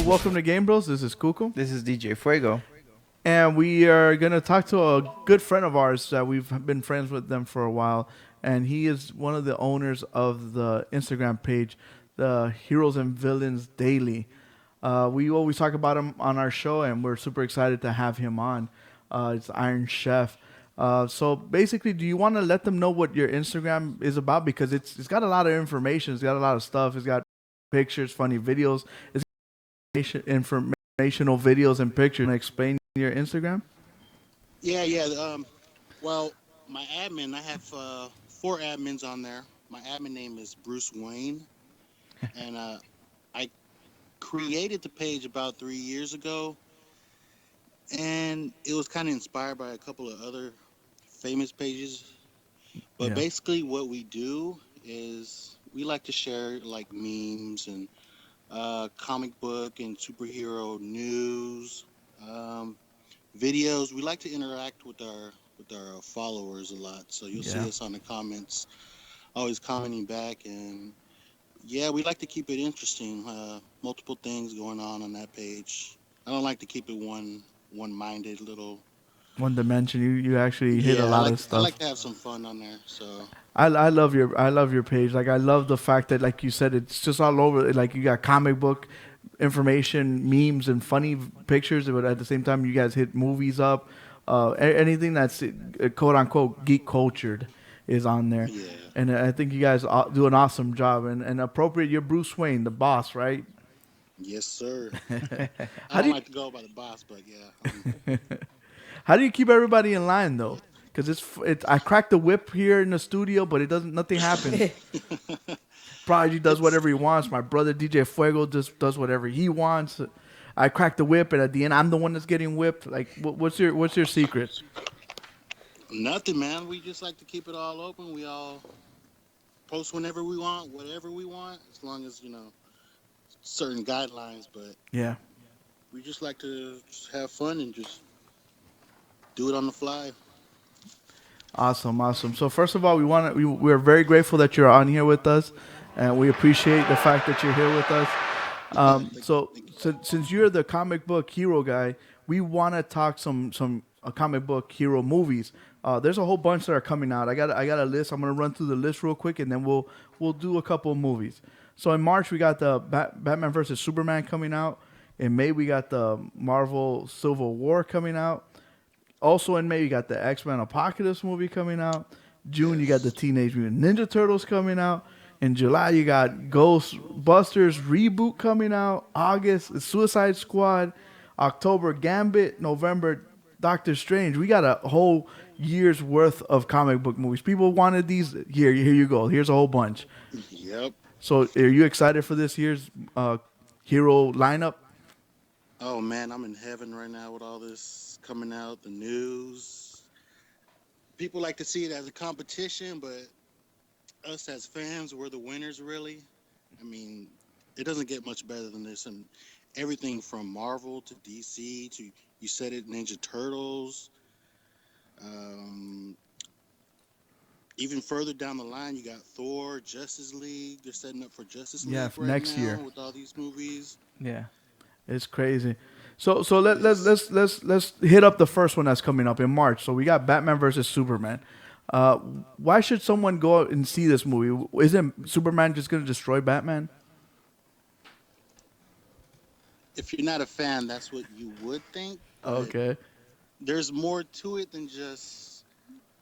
welcome to GameBros. This is Kuko. This is DJ Fuego. And we are going to talk to a good friend of ours that we've been friends with them for a while. And he is one of the owners of the Instagram page, the Heroes and Villains Daily. We always talk about him on our show, and we're super excited to have him on. It's Iron Chef. So basically, do you want to let them know what your Instagram is about? Because it's got a lot of information. It's got a lot of stuff. It's got pictures, funny videos. It's informational videos and pictures. Explain your Instagram. Yeah. Well, my admin, I have 4 admins on there. My admin name is Bruce Wayne, and I created the page about 3 years ago, and it was kind of inspired by a couple of other famous pages. But Yeah. basically, what we do is we like to share like memes and comic book and superhero news, um, videos. We like to interact with our followers a lot. So you'll see Yeah. us on the comments, always commenting back, and yeah, we like to keep it interesting. Multiple things going on that page. I don't like to keep it one-minded little. One dimension. You actually hit a Yeah, I lot like of I stuff. like to have some fun on there. So I love your page. Like I love the fact that like you said it's just all over. Like you got comic book information, memes, and funny pictures. But at the same time, you guys hit movies up. Anything that's quote unquote geek cultured is on there. yeah, And I think you guys do an awesome job. And appropriate, you're Bruce Wayne, the boss, right? yes, sir. I How don't do like to go by the boss, but yeah, you how do you keep everybody in line though? Because it's I crack the whip here in the studio, but it doesn't. Nothing happens. Prodigy does it's whatever he wants. My brother DJ Fuego just does whatever he wants. I crack the whip, and at the end, I'm the one that's getting whipped. Like, what's your secret? nothing, man. We just like to keep it all open. We all post whenever we want, whatever we want, as long as certain guidelines. But Yeah, we just like to just have fun and just do it on the fly. awesome, awesome. So first of all, we're very grateful that you're on here with us, and we appreciate the fact that you're here with us. Thank, So thank you. since you're the comic book hero guy, we want to talk some comic book hero movies. There's a whole bunch that are coming out. I got a list. I'm gonna run through the list real quick, and then we'll do a couple of movies. So in March we got the Batman versus Superman coming out. In May we got the Marvel Civil War coming out. Also in May you got the X-Men Apocalypse movie coming out. June you got the Yes. Teenage Mutant Ninja Turtles coming out. In July you got Ghostbusters reboot coming out. August is Suicide Squad. October Gambit. November Doctor Strange. We got a whole year's worth of comic book movies. People wanted these. Here you go. Here's a whole bunch. Yep. So are you excited for this year's hero lineup? Oh man, I'm in heaven right now with all this coming out, the news. People like to see it as a competition, but us as fans, we're the winners, really. I mean, it doesn't get much better than this. And everything from Marvel to DC to, you said it, Ninja Turtles. Um, Even further down the line, you got Thor, Justice League. They're setting up for Justice Yeah, League right next now year. with all these movies. Yeah. It's crazy. So Yes. let's hit up the first one that's coming up in March. So we got Batman versus Superman. Uh, why should someone go out and see this movie? Isn't Superman just gonna destroy Batman? If you're not a fan, that's what you would think, but Okay. there's more to it than just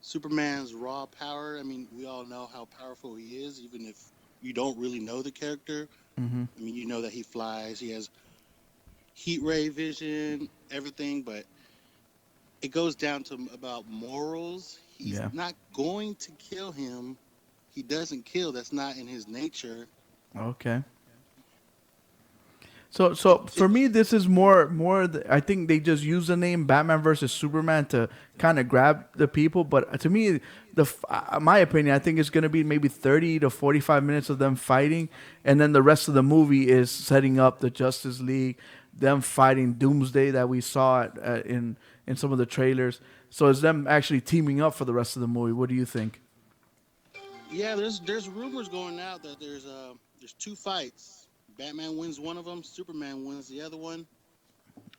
Superman's raw power. I mean, we all know how powerful he is, even if you don't really know the character. Hmm. I mean, you know that he flies, he has heat ray vision, everything, but it goes down to about morals. He's Yeah. not going to kill him. He doesn't kill. That's not in his nature. Okay. So It for me, this is I think they just use the name Batman versus Superman to kind of grab the people. But to me, my opinion, I think it's gonna be maybe 30 to 45 minutes of them fighting, and then the rest of the movie is setting up the Justice League, them fighting Doomsday that we saw in some of the trailers. So it's them actually teaming up for the rest of the movie. What do you think? Yeah, there's rumors going out that there's 2 fights Batman wins one of them, Superman wins the other one,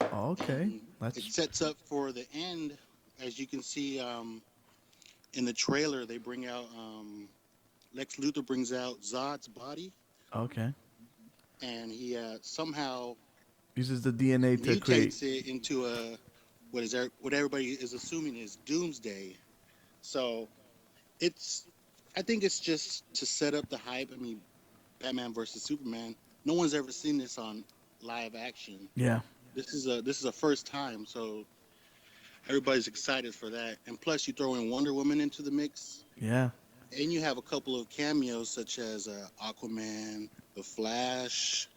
Okay, and it that's sets up for the end. As you can see in the trailer, they bring out Lex Luthor brings out Zod's body, okay. and he somehow Uses the DNA to create. mutates it into a what everybody is assuming is Doomsday. So it's I think it's just to set up the hype. I mean, Batman versus Superman. No one's ever seen this on live action. Yeah, This is a first time, so everybody's excited for that. And plus, you throw in Wonder Woman into the mix, yeah. and you have a couple of cameos such as Aquaman, The Flash,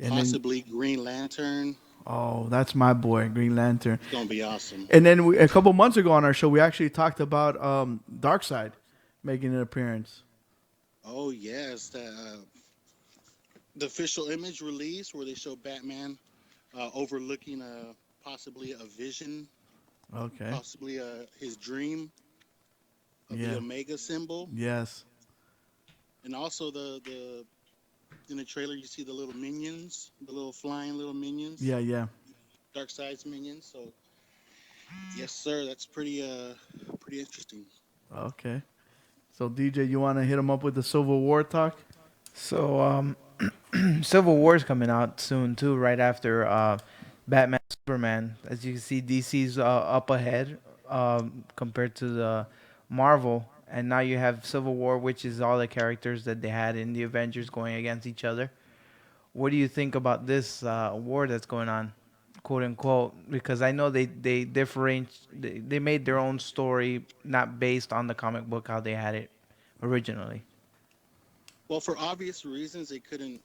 And then, possibly Green Lantern. oh, that's my boy, Green Lantern. It's gonna be awesome. And then a couple months ago on our show, we actually talked about Darkseid making an appearance. Oh yes, the official image release where they show Batman overlooking possibly a vision, Okay. possibly his dream of the Yeah. Omega symbol, Yes. and also the in the trailer you see the little minions, the little flying little minions, Yeah. Yeah. Dark Side's minions. So yes, sir, that's pretty interesting. Okay. So DJ, you want to hit him up with the Civil War talk? So Civil War is coming out soon too, right after Batman Superman. As you can see, DC's up ahead compared to the Marvel, and now you have Civil War, which is all the characters that they had in the Avengers going against each other. What do you think about this war that's going on, quote unquote? Because I know they they made their own story, not based on the comic book how they had it originally. Well, for obvious reasons, they couldn't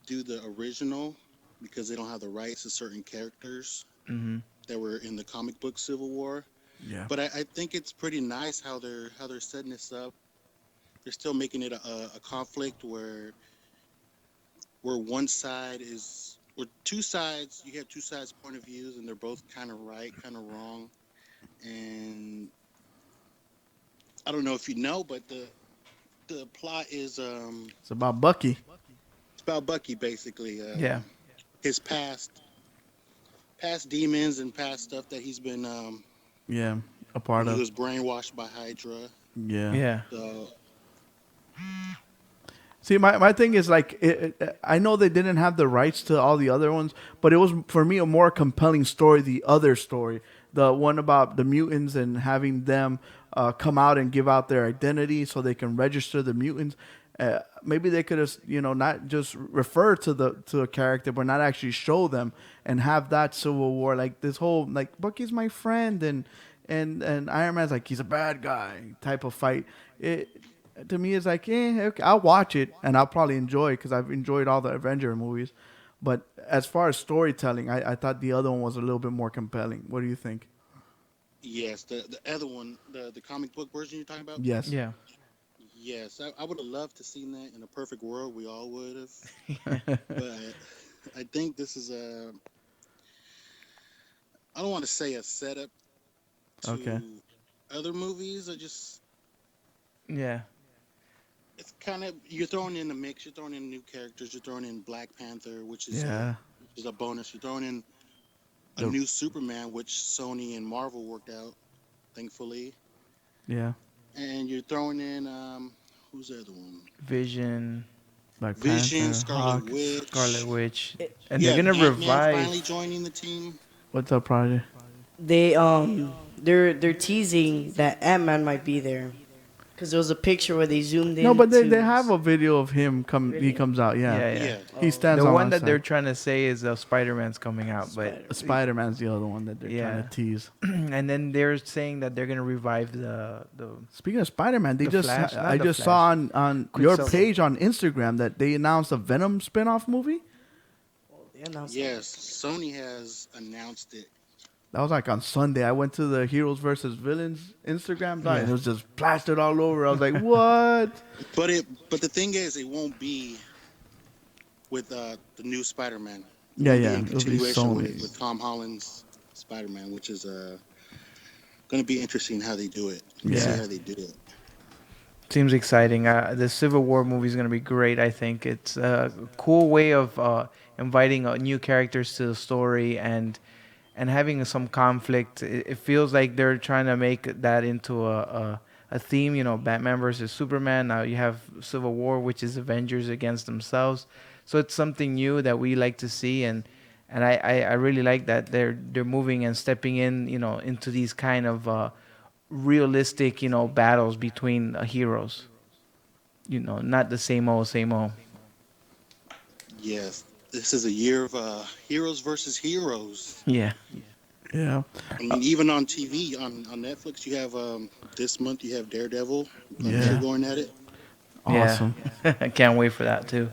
do the original because they don't have the rights to certain characters Mm-hmm. that were in the comic book Civil War. Yeah. But I think it's pretty nice how they're setting this up. They're still making it a conflict where one side is or two sides. You have two sides point of views, and they're both kind of right, kind of wrong. And I don't know if you know, but the plot is It's about Bucky. it's about Bucky basically. Yeah. His past demons and past stuff that he's been Yeah. A when part he of. was brainwashed by Hydra. Yeah. Yeah. So See, my thing is like I know they didn't have the rights to all the other ones, but it was for me a more compelling story. The other story, the one about the mutants and having them come out and give out their identity so they can register the mutants. Maybe they could have, not just refer to a character, but not actually show them and have that Civil War, like this whole like Bucky's my friend and Iron Man's like he's a bad guy type of fight. It to me is like, okay, I'll watch it and I'll probably enjoy it because I've enjoyed all the Avenger movies. But as far as storytelling, I thought the other one was a little bit more compelling. What do you think? yes, the other one, the comic book version you're talking about. Yes. Yeah. Yes, I would have loved to seen that in a perfect world. We all would have, but I think this is a. I don't want to say a setup Okay. to other movies. I just Yeah. it's kind of you're throwing in the mix. You're throwing in new characters. You're throwing in Black Panther, Yeah. which is a bonus. You're throwing in a The, new Superman, which Sony and Marvel worked out, thankfully. yeah. And you're throwing in who's the other one? Vision, Black Vision, Panther, Scarlet Hawk. Scarlet Witch. Witch, It, and You they're have gonna Ant Man revive. finally joining the team. What's up, Project? they're teasing that Ant-Man might be there because there was a picture where they zoomed in. No, but they have a video of him come. He Really? comes out. Yeah. Yeah, yeah. Yeah. He stands The on one that they're side. trying to say is Spider-Man's coming out, but Spider-Man's the other one that they're Yeah. trying to tease. and then they're saying that they're gonna revive the Speaking of Spider-Man, they The just Flash, not I the just saw Flash. on your Quicksilver. page on Instagram that they announced a Venom spin-off movie. They announced Yes, Sony has announced it. That was like on Sunday. I went to the Heroes versus Villains Instagram site and Yeah. it was just plastered all over. I was like, what? But the thing is, it won't be with the new Spider-Man. It Yeah, won't yeah. Be in It'll be continuation with, Sony. with Tom Holland's Spider-Man, which is going to be interesting how they do it. Let's Yeah. see how they do it. Seems exciting. The Civil War movie is going to be great. I think it's a cool way of inviting new characters to the story and having some conflict. It feels like they're trying to make that into a theme. You know, Batman versus Superman. Now you have Civil War, which is Avengers against themselves. So it's something new that we like to see, and I really like that they're moving and stepping in. You know, into these kind of realistic, battles between heroes. Not the same old, same old. Yes, this is a year of heroes versus heroes. Yeah. Yeah. I mean, even on TV, on Netflix, you have this month you have Daredevil, Punisher Yeah. going at it. Yeah. Awesome. I can't wait for that too.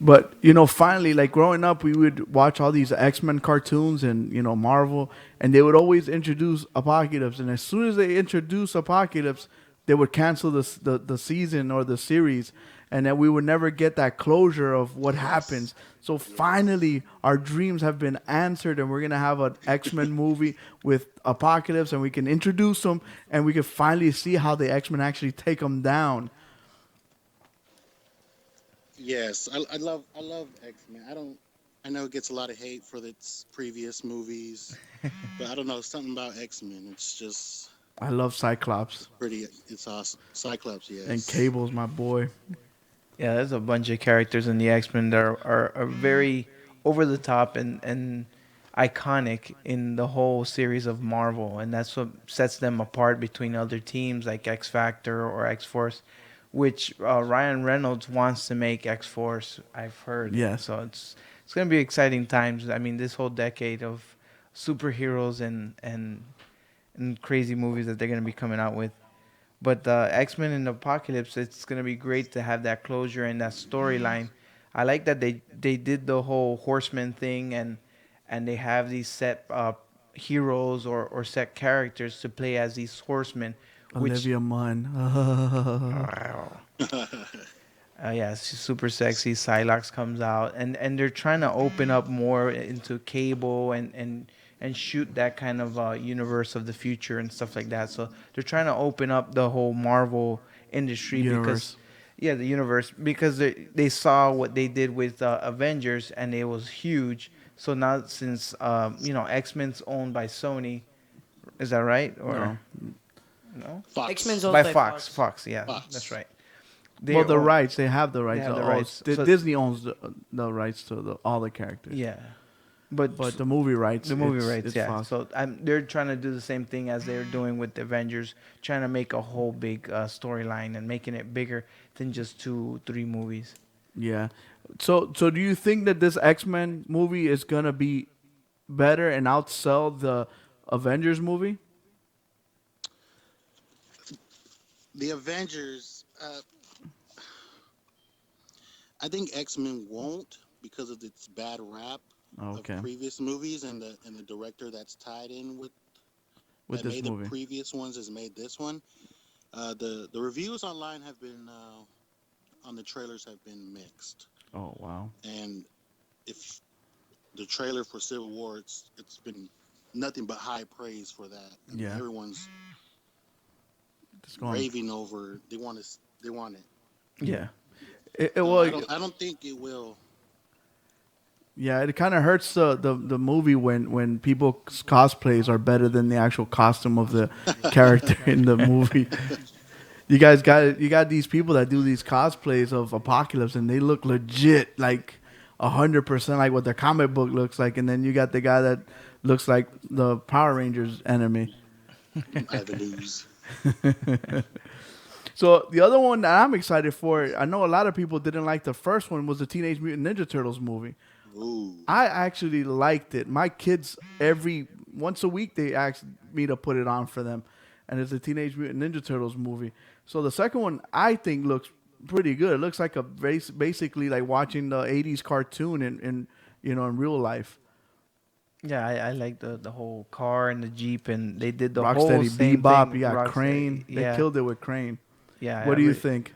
But finally, like growing up, we would watch all these X-Men cartoons and Marvel, and they would always introduce Apocalypse. And as soon as they introduce Apocalypse, they would cancel the season or the series, and then we would never get that closure of what Yes. happens. So finally, our dreams have been answered, and we're gonna have an X-Men movie with Apocalypse, and we can introduce them, and we can finally see how the X-Men actually take them down. Yes, I love X Men. I know it gets a lot of hate for its previous movies, but I don't know something about X Men. It's just I love Cyclops it's awesome. Cyclops, and yes. Cable's my boy. Yeah, there's a bunch of characters in the X Men that are very over the top and iconic in the whole series of Marvel, and that's what sets them apart between other teams like X Factor or X Force, which Ryan Reynolds wants to make X Force. I've heard, Yes. so it's gonna be exciting times. I mean, this whole decade of superheroes and crazy movies that they're gonna be coming out with. But X Men and Apocalypse, it's gonna be great to have that closure and that storyline. I like that they did the whole Horseman thing and they have these set heroes or set characters to play as these horsemen, which Olivia Munn. yeah, she's super sexy. Psylocke comes out, and they're trying to open up more into Cable and shoot that kind of universe of the future and stuff like that. So they're trying to open up the whole Marvel industry because, Universe. yeah, the universe because they saw what they did with Avengers and it was huge. So now since X Men's owned by Sony, is that right or No. no? X-Men's Fox. owned By by Fox, Fox. Fox, yeah, that's Fox. right. Well, They the own, rights, they have the they rights. have the Oh, rights. So Disney owns the rights to all the characters. yeah, but But the movie rights, the movie rights, it's yeah. Fox. So they're trying to do the same thing as they're doing with the Avengers, trying to make a whole big storyline and making it bigger than just two, three movies. Yeah. So do you think that this X-Men movie is gonna be better and outsell the Avengers movie? The Avengers. I think X Men won't because of its bad rap of Okay. previous movies and the director that's tied in with With that this made the movie. previous ones has made this one. The reviews online have been on the trailers have been mixed, Oh wow. and if the trailer for Civil War, it's been nothing but high praise for that. I mean, Yeah. everyone's Just going. raving over. They want it. Yeah, So Well, I don't think it will. yeah, it kind of hurts the movie when people's cosplays are better than the actual costume of the character in the movie. You got these people that do these cosplays of Apocalypse, and they look legit, like 100% like what their comic book looks like, and then you got the guy that looks like the Power Rangers enemy. I have the news. So the other one that I'm excited for, I know a lot of people didn't like the first one, was the Teenage Mutant Ninja Turtles movie. Ooh, I actually liked it. My kids every once a week they ask me to put it on for them, and it's a Teenage Mutant Ninja Turtles movie. So the second one I think looks pretty good. It looks like basically like watching the '80s cartoon in real life. yeah. I like the whole car and the jeep, and they did the whole Rocksteady same Bebop, you thing. got Rocksteady, Crane. They yeah, killed it with Crane. yeah. What do you think?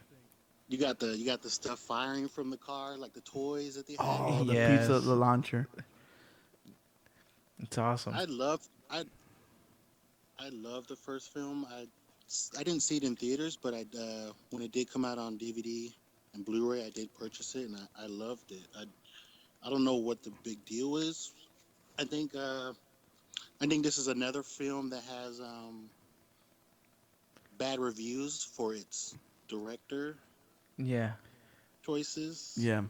you got the stuff firing from the car, like the toys that they have. Oh, the pizza, Yes, the launcher. it's awesome. I love I I love the first film. I didn't see it in theaters, but when it did come out on DVD and Blu-ray, I did purchase it, and I loved it. I don't know what the big deal is. I think uh, I think this is another film that has bad reviews for its director Yeah. choices, Yeah.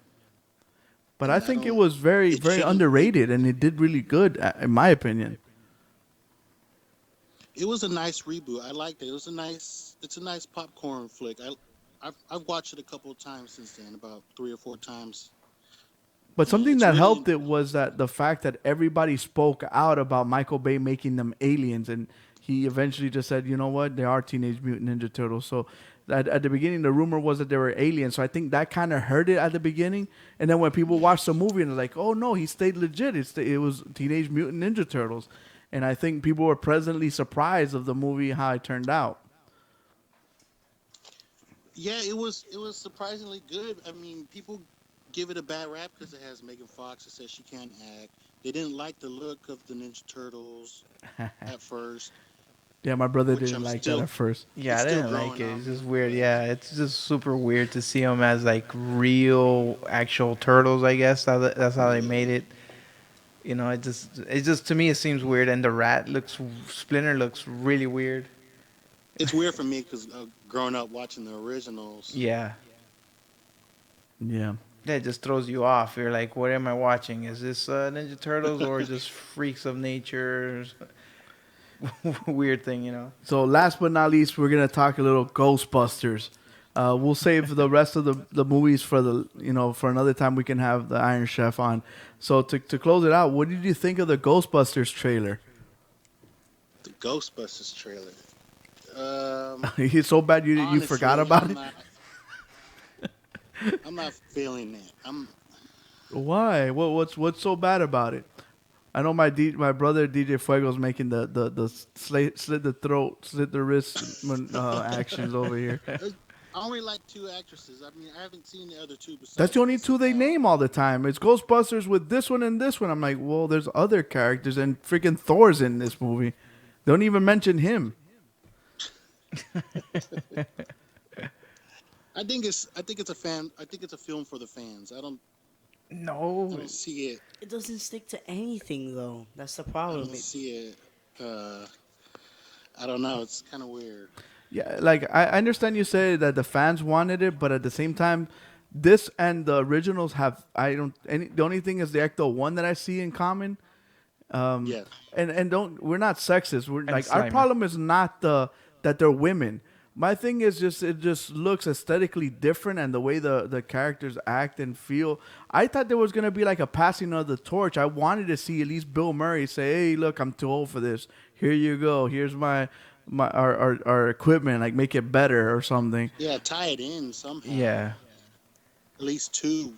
But I and I think it don't. was very, It very shouldn't. underrated, and it did really good, in my opinion. It was a nice reboot. I liked it. It's a nice popcorn flick. I've watched it a couple of times since then, about 3 or 4 times, But and something it's that really. helped it was that the fact that everybody spoke out about Michael Bay making them aliens, and he eventually just said, "You know what? They are Teenage Mutant Ninja Turtles." So at the beginning, the rumor was that they were aliens. So I think that kind of hurt it at the beginning. And then when people Yeah. watched the movie and they're like, "Oh no, he stayed legit. It was Teenage Mutant Ninja Turtles," and I think people were pleasantly surprised of the movie how it turned out. Yeah, it was surprisingly good. I mean, people give it a bad rap because it has Megan Fox. It says she can't act. They didn't like the look of the Ninja Turtles at first, Yeah, my brother which didn't I'm like that still at first. Yeah, it's I still didn't like growing it. on It's just me. weird. But Yeah, it's just super weird to see them as like real, actual turtles. I guess that's how they made yeah, it. You know, it just to me it seems weird, and the rat looks Splinter looks really weird. it's weird for me because growing up watching the originals. Yeah, Yeah. that just throws you off. You're like, what am I watching? Is this Ninja Turtles or just Freaks of Nature? Weird thing, you know. So last but not least, we're gonna talk a little Ghostbusters. We'll save the rest of the movies for for another time. We can have the Iron Chef on. So to close it out, what did you think of the Ghostbusters trailer? The Ghostbusters trailer. It's so bad you forgot Honestly, about it. I'm not feeling it. Why? What's so bad about it? I know my brother DJ Fuego's making the slit the throat, slit the wrist actions over here. I only like two actresses. I mean, I haven't seen the other two That's the besides only two they SNL. name all the time. It's Ghostbusters with this one and this one. I'm like, well, there's other characters and freaking Thor's in this movie. They don't even mention him. I think it's a film for the fans. I No, don't see it. It doesn't stick to anything though. That's the I problem. don't see it. Uh, I don't know. It's kind of weird. Yeah, like I understand you say that the fans wanted it, but at the same time, this and the originals have I don't any. The only thing is the Ecto one that I see in common. Yeah. And don't we're not sexist. We're and like our Slimer. problem is not that they're women. My thing is just it just looks aesthetically different and the way the characters act and feel. I thought there was gonna be like a passing of the torch. I wanted to see at least Bill Murray say, "Hey, look, I'm too old for this. Here you go. Here's our equipment. Like make it better or something." Yeah. Tie it in somehow. Yeah, At least two,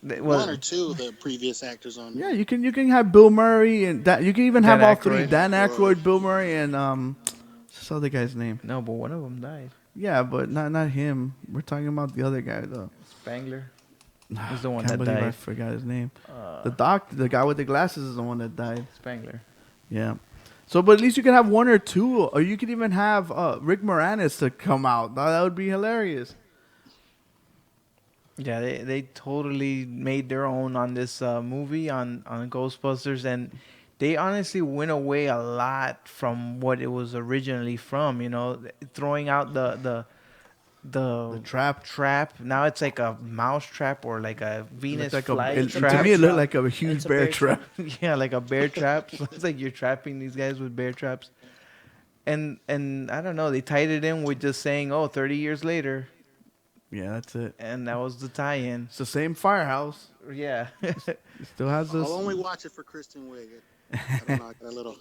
one well, or two of the previous actors on Yeah, there. you can have Bill Murray and that you can even Dan have all three: Aykroyd. Dan Aykroyd. Aykroyd, Bill Murray, and what's this other guy's name? No, but one of them died. Yeah, but not him. We're talking about the other guy though. Spangler was the one Can't that believe I died. forgot his name. Uh, The guy with the glasses is the one that died. Spangler. Yeah. So, but at least you can have one or two, or you could even have Rick Moranis to come out. That would be hilarious. Yeah, they totally made their own on this movie on Ghostbusters, and they honestly went away a lot from what it was originally from. You know, throwing out The the trap. trap. Now it's like a mouse trap or like a It Venus looked like a. flight It, to trap. me, it looked trap. like a huge It's a bear bear trap. Yeah, like a bear trap. So it's like you're trapping these guys with bear traps. And I don't know, they tied it in with just saying, "Oh, 30 years later," Yeah, that's it. and that was the tie-in. It's the same firehouse. Yeah. It still has I'll this. only watch it for Kristen Wiig. I don't know. I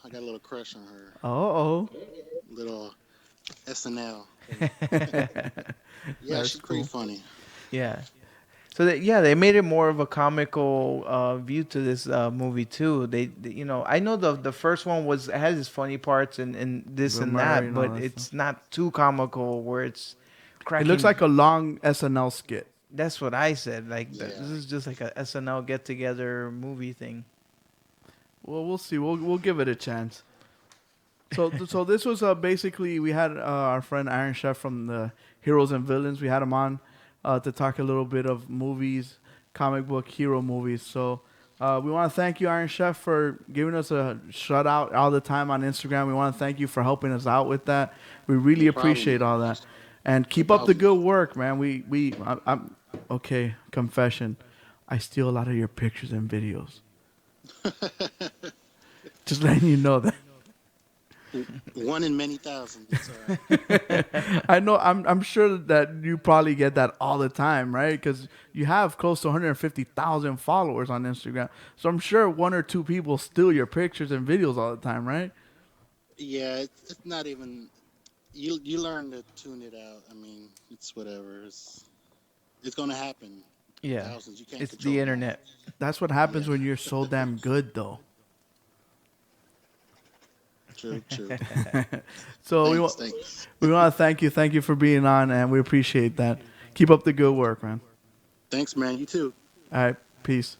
got a little crush on her. Oh, Little SNL. Yeah, that's she's pretty cool. funny. Yeah. So they made it more of a comical view to this movie too. You know, I know the first one has its funny parts and this Bill and Murray that, and all but that it's stuff. not too comical where it's It looks cracking. like a long SNL skit. That's what I said. Like Yeah. this is just like a SNL get together movie thing. Well, we'll see. We'll give it a chance. So this was basically we had our friend Iron Chef from the Heroes and Villains. We had him on to talk a little bit of movies, comic book hero movies. So we want to thank you, Iron Chef, for giving us a shout out all the time on Instagram. We want to thank you for helping us out with that. We really No problem. appreciate all that, and No keep up the problem. good work, man. I'm okay. Confession, I steal a lot of your pictures and videos. Just letting you know that. One in many thousand. It's all right. I know. I'm sure that you probably get that all the time, right? Because you have close to 150,000 followers on Instagram. So I'm sure one or two people steal your pictures and videos all the time, right? Yeah, it's not even. You learn to tune it out. I mean, it's whatever. It's gonna happen. Yeah, Thousands. You can't it's control the them all. internet. That's what happens Yeah. when you're so damn good, though. True. True. So Thanks. we want to thank you for being on, and we appreciate that. Keep up the good work, man. Thanks, man. You too. All right, peace.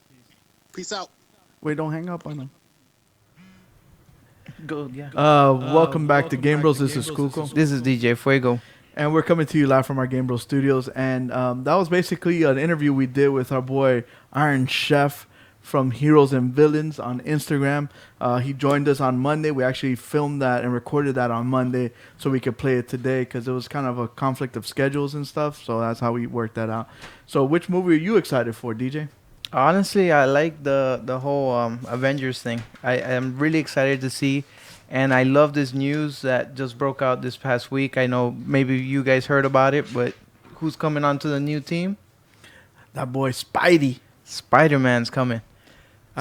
Peace out. Wait, don't hang up on them. Go, yeah. Welcome back to Game Bros. This is Kuko. This is DJ Fuego. And we're coming to you live from our Game Bros studios. And that was basically an interview we did with our boy Iron Chef from Heroes and Villains on Instagram. He joined us on Monday. We actually filmed that and recorded that on Monday so we could play it today because it was kind of a conflict of schedules and stuff. So that's how we worked that out. So which movie are you excited for, DJ? Honestly, I like the whole Avengers thing. I am really excited to see, and I love this news that just broke out this past week. I know maybe you guys heard about it, but who's coming onto the new team? That boy Spidey. Spider-Man's coming.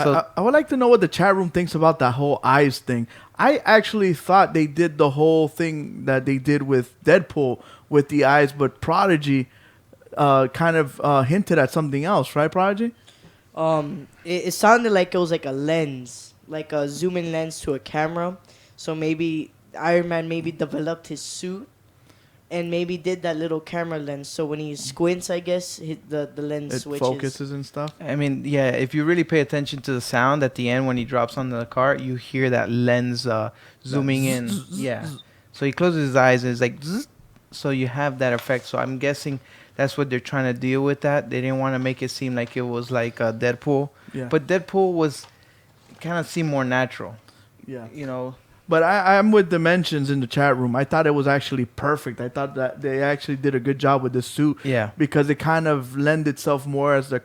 So I would like to know what the chat room thinks about that whole eyes thing. I actually thought they did the whole thing that they did with Deadpool with the eyes, but Prodigy kind of hinted at something else, right, Prodigy? It sounded like it was like a lens, like a zoom in lens to a camera. So maybe Iron Man maybe developed his suit and maybe did that little camera lens. So when he squints, I guess the lens It switches. focuses and stuff. I mean, yeah, if you really pay attention to the sound at the end when he drops on the car, you hear that lens zooming in. Yeah. So he closes his eyes and it's like, zzz, so you have that effect. So I'm guessing that's what they're trying to deal with that. They didn't want to make it seem like it was like Deadpool. Yeah. But Deadpool was kind of seemed more natural. Yeah. You know, But I'm with Dimensions in the chat room. I thought it was actually perfect. I thought that they actually did a good job with the suit. Yeah. Because it kind of lend itself more as the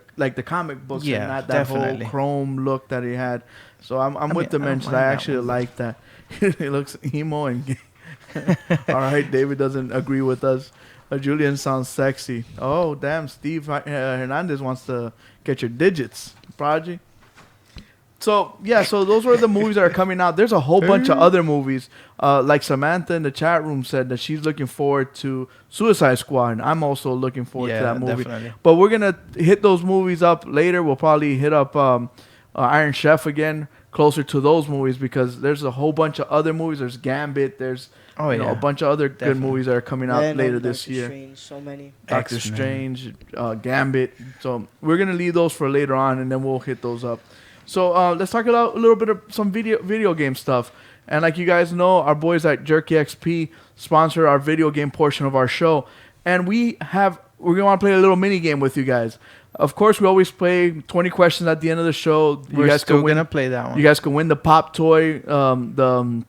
comic books Yeah, and not that definitely. whole chrome look that he had. So I'm I with mean, I don't Dimensions. mind I that actually one. like that. It looks emo and gay. All right, David doesn't agree with us. Julian sounds sexy. Oh, damn. Steve Hernandez wants to get your digits. Prodigy. So, yeah, so those were the movies that are coming out. There's a whole bunch of other movies. Like Samantha in the chat room said that she's looking forward to Suicide Squad. And I'm also looking forward to that movie. definitely. But we're going to hit those movies up later. We'll probably hit up Iron Chef again, closer to those movies, because there's a whole bunch of other movies. There's Gambit. There's a bunch of other good Definitely. movies that are coming out Venom, later this Doctor year. Strange, so many. Doctor X-Men. Strange, Gambit. So we're gonna leave those for later on, and then we'll hit those up. So let's talk about a little bit of some video game stuff. And like you guys know, our boys at Jerky XP sponsor our video game portion of our show, and we're gonna want to play a little mini game with you guys. Of course, we always play 20 questions at the end of the show. We're You guys still can win. going to play that one. You guys can win the pop toy, the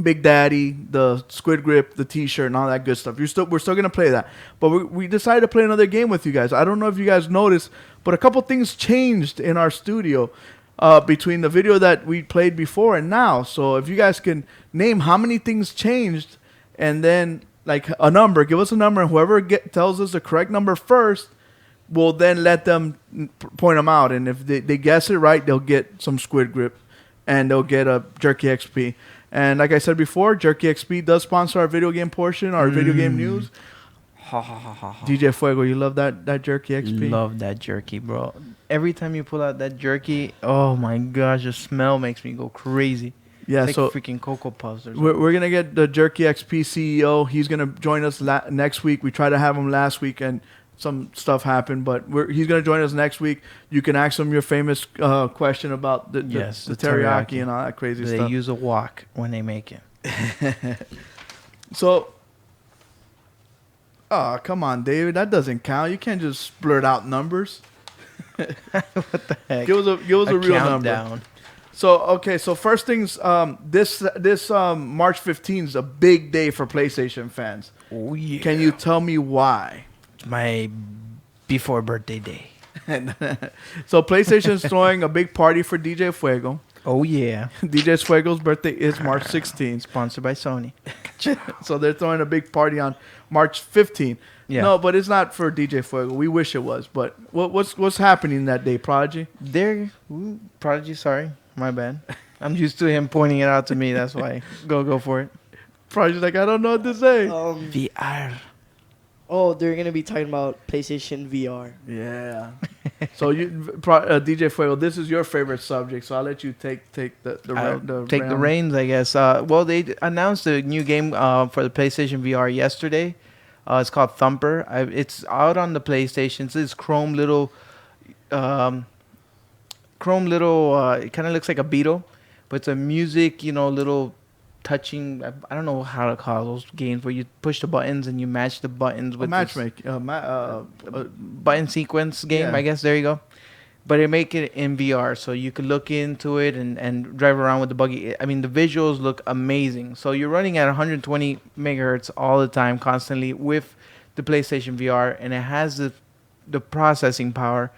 Big Daddy, the Squid Grip, the T-shirt, and all that good stuff. We're still gonna play that, but we decided to play another game with you guys. I don't know if you guys noticed, but a couple things changed in our studio between the video that we played before and now. So if you guys can name how many things changed, and then like a number, give us a number, and whoever tells us the correct number first, we'll then let them point them out. And if they guess it right, they'll get some Squid Grip, and they'll get a Jerky XP. And like I said before, Jerky XP does sponsor our video game portion, our video game news. Ha, ha, ha, ha, ha. DJ Fuego, you love that Jerky XP? Love that jerky, bro. Every time you pull out that jerky, oh my gosh, the smell makes me go crazy. Yeah, It's so like freaking Cocoa Puffs or something. we're going to get the Jerky XP CEO. He's going to join us next week. We tried to have him last week, and some stuff happened, but he's going to join us next week. You can ask him your famous question about the Yes, the the teriyaki teriyaki. and all that crazy They stuff. use a wok when they make it. So, oh, come on, David. That doesn't count. You can't just blurt out numbers. What the heck? Give us a real number. Countdown. So okay, so first things, this March 15th is a big day for PlayStation fans. Oh yeah. Can you tell me why? It's my before birthday day. So PlayStation's throwing a big party for DJ Fuego. Oh yeah. DJ Fuego's birthday is March 16th. Sponsored by Sony. So they're throwing a big party on March 15th. Yeah. No, but it's not for DJ Fuego. We wish it was. But what's happening that day, Prodigy? Prodigy, sorry. My bad. I'm used to him pointing it out to me. That's why. Go for it. Prodigy's like, I don't know what to say. VR. Oh, they're gonna be talking about PlayStation VR. Yeah. So DJ Fuego, this is your favorite subject. So I'll let you take the reins, I guess. Well, they announced a new game for the PlayStation VR yesterday. It's called Thumper. It's out on the PlayStation. It's this chrome little. It kind of looks like a beetle, but it's a music, little touching. I don't know how to call those games where you push the buttons and you match the buttons with button sequence game. Yeah. I guess there you go. But they make it in VR, so you could look into it and drive around with the buggy. I mean, the visuals look amazing. So you're running at 120 megahertz all the time, constantly with the PlayStation VR, and it has the processing power.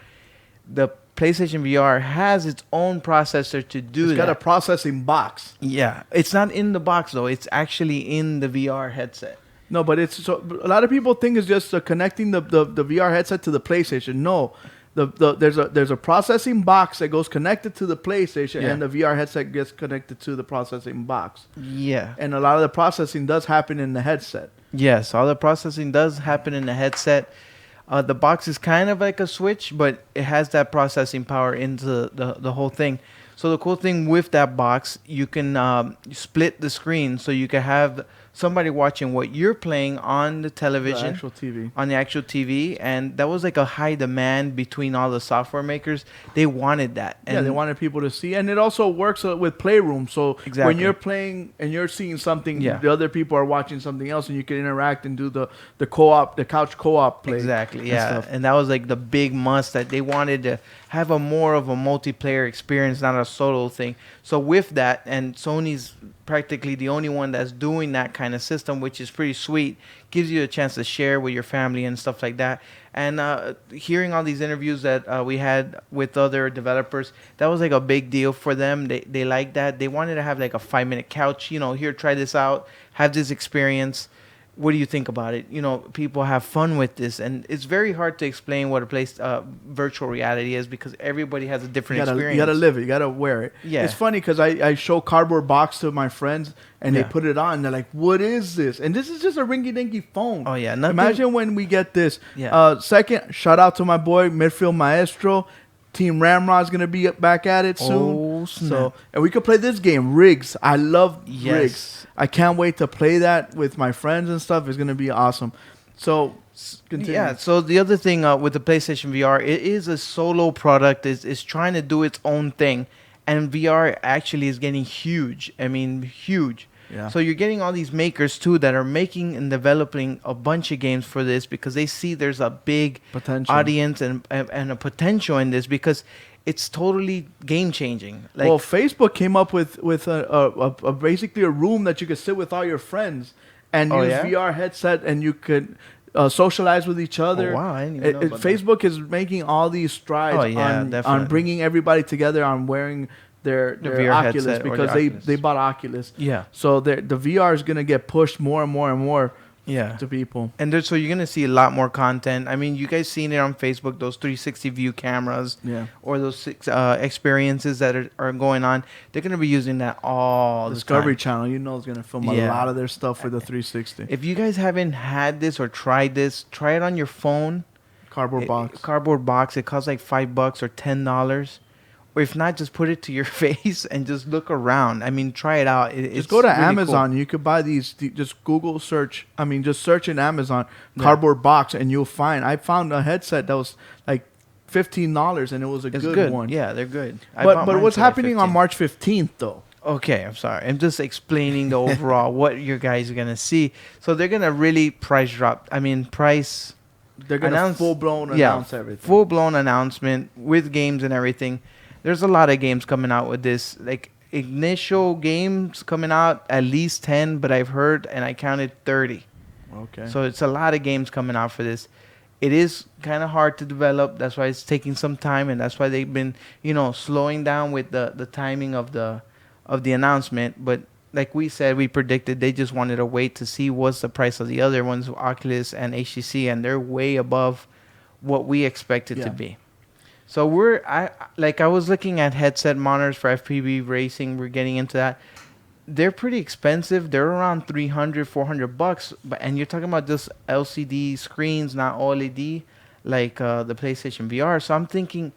The PlayStation VR has its own processor to do that. It's got a processing box. Yeah, it's not in the box though. It's actually in the VR headset. No, but a lot of people think it's just connecting the VR headset to the PlayStation. No, there's a processing box that goes connected to the PlayStation, Yeah. and the VR headset gets connected to the processing box. Yeah. And a lot of the processing does happen in the headset. Yes, all the processing does happen in the headset. The box is kind of like a Switch, but it has that processing power into the whole thing. So the cool thing with that box, you can split the screen, so you can have somebody watching what you're playing on the television, The actual TV. on the actual TV, and that was like a high demand between all the software makers. They wanted that. And Yeah, they wanted people to see, and it also works with Playroom. So when Exactly. you're playing and you're seeing something, Yeah. the other people are watching something else, and you can interact and do the co-op, the couch co-op play. Exactly, and yeah. stuff. And that was like the big must, that they wanted to have a more of a multiplayer experience, not a solo thing. So with that, and Sony's practically the only one that's doing that kind of system, which is pretty sweet, gives you a chance to share with your family and stuff like that. And hearing all these interviews that we had with other developers, that was like a big deal for them. They liked that. They wanted to have like a 5-minute couch, here, try this out, have this experience. What do you think about it? People have fun with this, and it's very hard to explain what a virtual reality is, because everybody has a different experience. You gotta live it. You gotta wear it. Yeah. It's funny because I show Cardboard Box to my friends, and Yeah. they put it on. And they're like, "What is this?" And this is just a rinky-dinky phone. Oh, yeah, nothing- Imagine when we get this. Yeah. Second, shout out to my boy Midfield Maestro. Team Ramrod's gonna be back at it soon. Oh, snap. So, and we could play this game, Rigs. I love Yes. Rigs. I can't wait to play that with my friends and stuff. It's gonna be awesome. So, continue. Yeah. So the other thing with the PlayStation VR, it is a solo product. It's trying to do its own thing, and VR actually is getting huge. I mean, huge. Yeah. So you're getting all these makers too that are making and developing a bunch of games for this, because they see there's a big Potential. audience and a potential in this, because it's totally game changing. Like, Well, Facebook came up with a basically a room that you could sit with all your friends and Oh, use yeah? VR headset, and you could socialize with each other. Oh, wow, I didn't even know about that. Facebook is making all these strides Oh, yeah, on definitely. bringing everybody together on wearing their VR Oculus, headset or the because Oculus. they bought Oculus. Yeah. So the VR is gonna get pushed more and more and more yeah. to people. And so you're gonna see a lot more content. I mean, you guys seen it on Facebook, those 360 view cameras, Yeah. or those experiences that are going on. They're gonna be using that all Discovery the time. Channel, is gonna film Yeah. a lot of their stuff for the 360. If you guys haven't had this or tried this, try it on your phone. Cardboard box. Cardboard box. It costs like $5 or $10. Or if not, just put it to your face and just look around. I mean, try it out. It's Just go to really Amazon. cool. You could buy these. Just Google search. Just search in Amazon cardboard box, and you'll find. I found a headset that was like $15, and it was a It's good, good. one. Yeah, they're good. I But bought mine what's for like happening on 15. March 15th though? Okay, I'm sorry. I'm just explaining the overall what you guys are gonna see. So they're gonna really price drop. I mean, price They're gonna announce. full blown Yeah, announce everything. full blown announcement with games and everything. There's a lot of games coming out with this. Like initial games coming out, at least 10, but I've heard and I counted 30. Okay. So it's a lot of games coming out for this. It is kind of hard to develop. That's why it's taking some time, and that's why they've been, slowing down with the timing of the announcement. But like we said, we predicted they just wanted to wait to see what's the price of the other ones, Oculus and HTC, and they're way above what we expected to Yeah. be. So I was looking at headset monitors for FPV racing. We're getting into that. They're pretty expensive. They're around 300, $400, and you're talking about just LCD screens, not OLED, like the PlayStation VR. So I'm thinking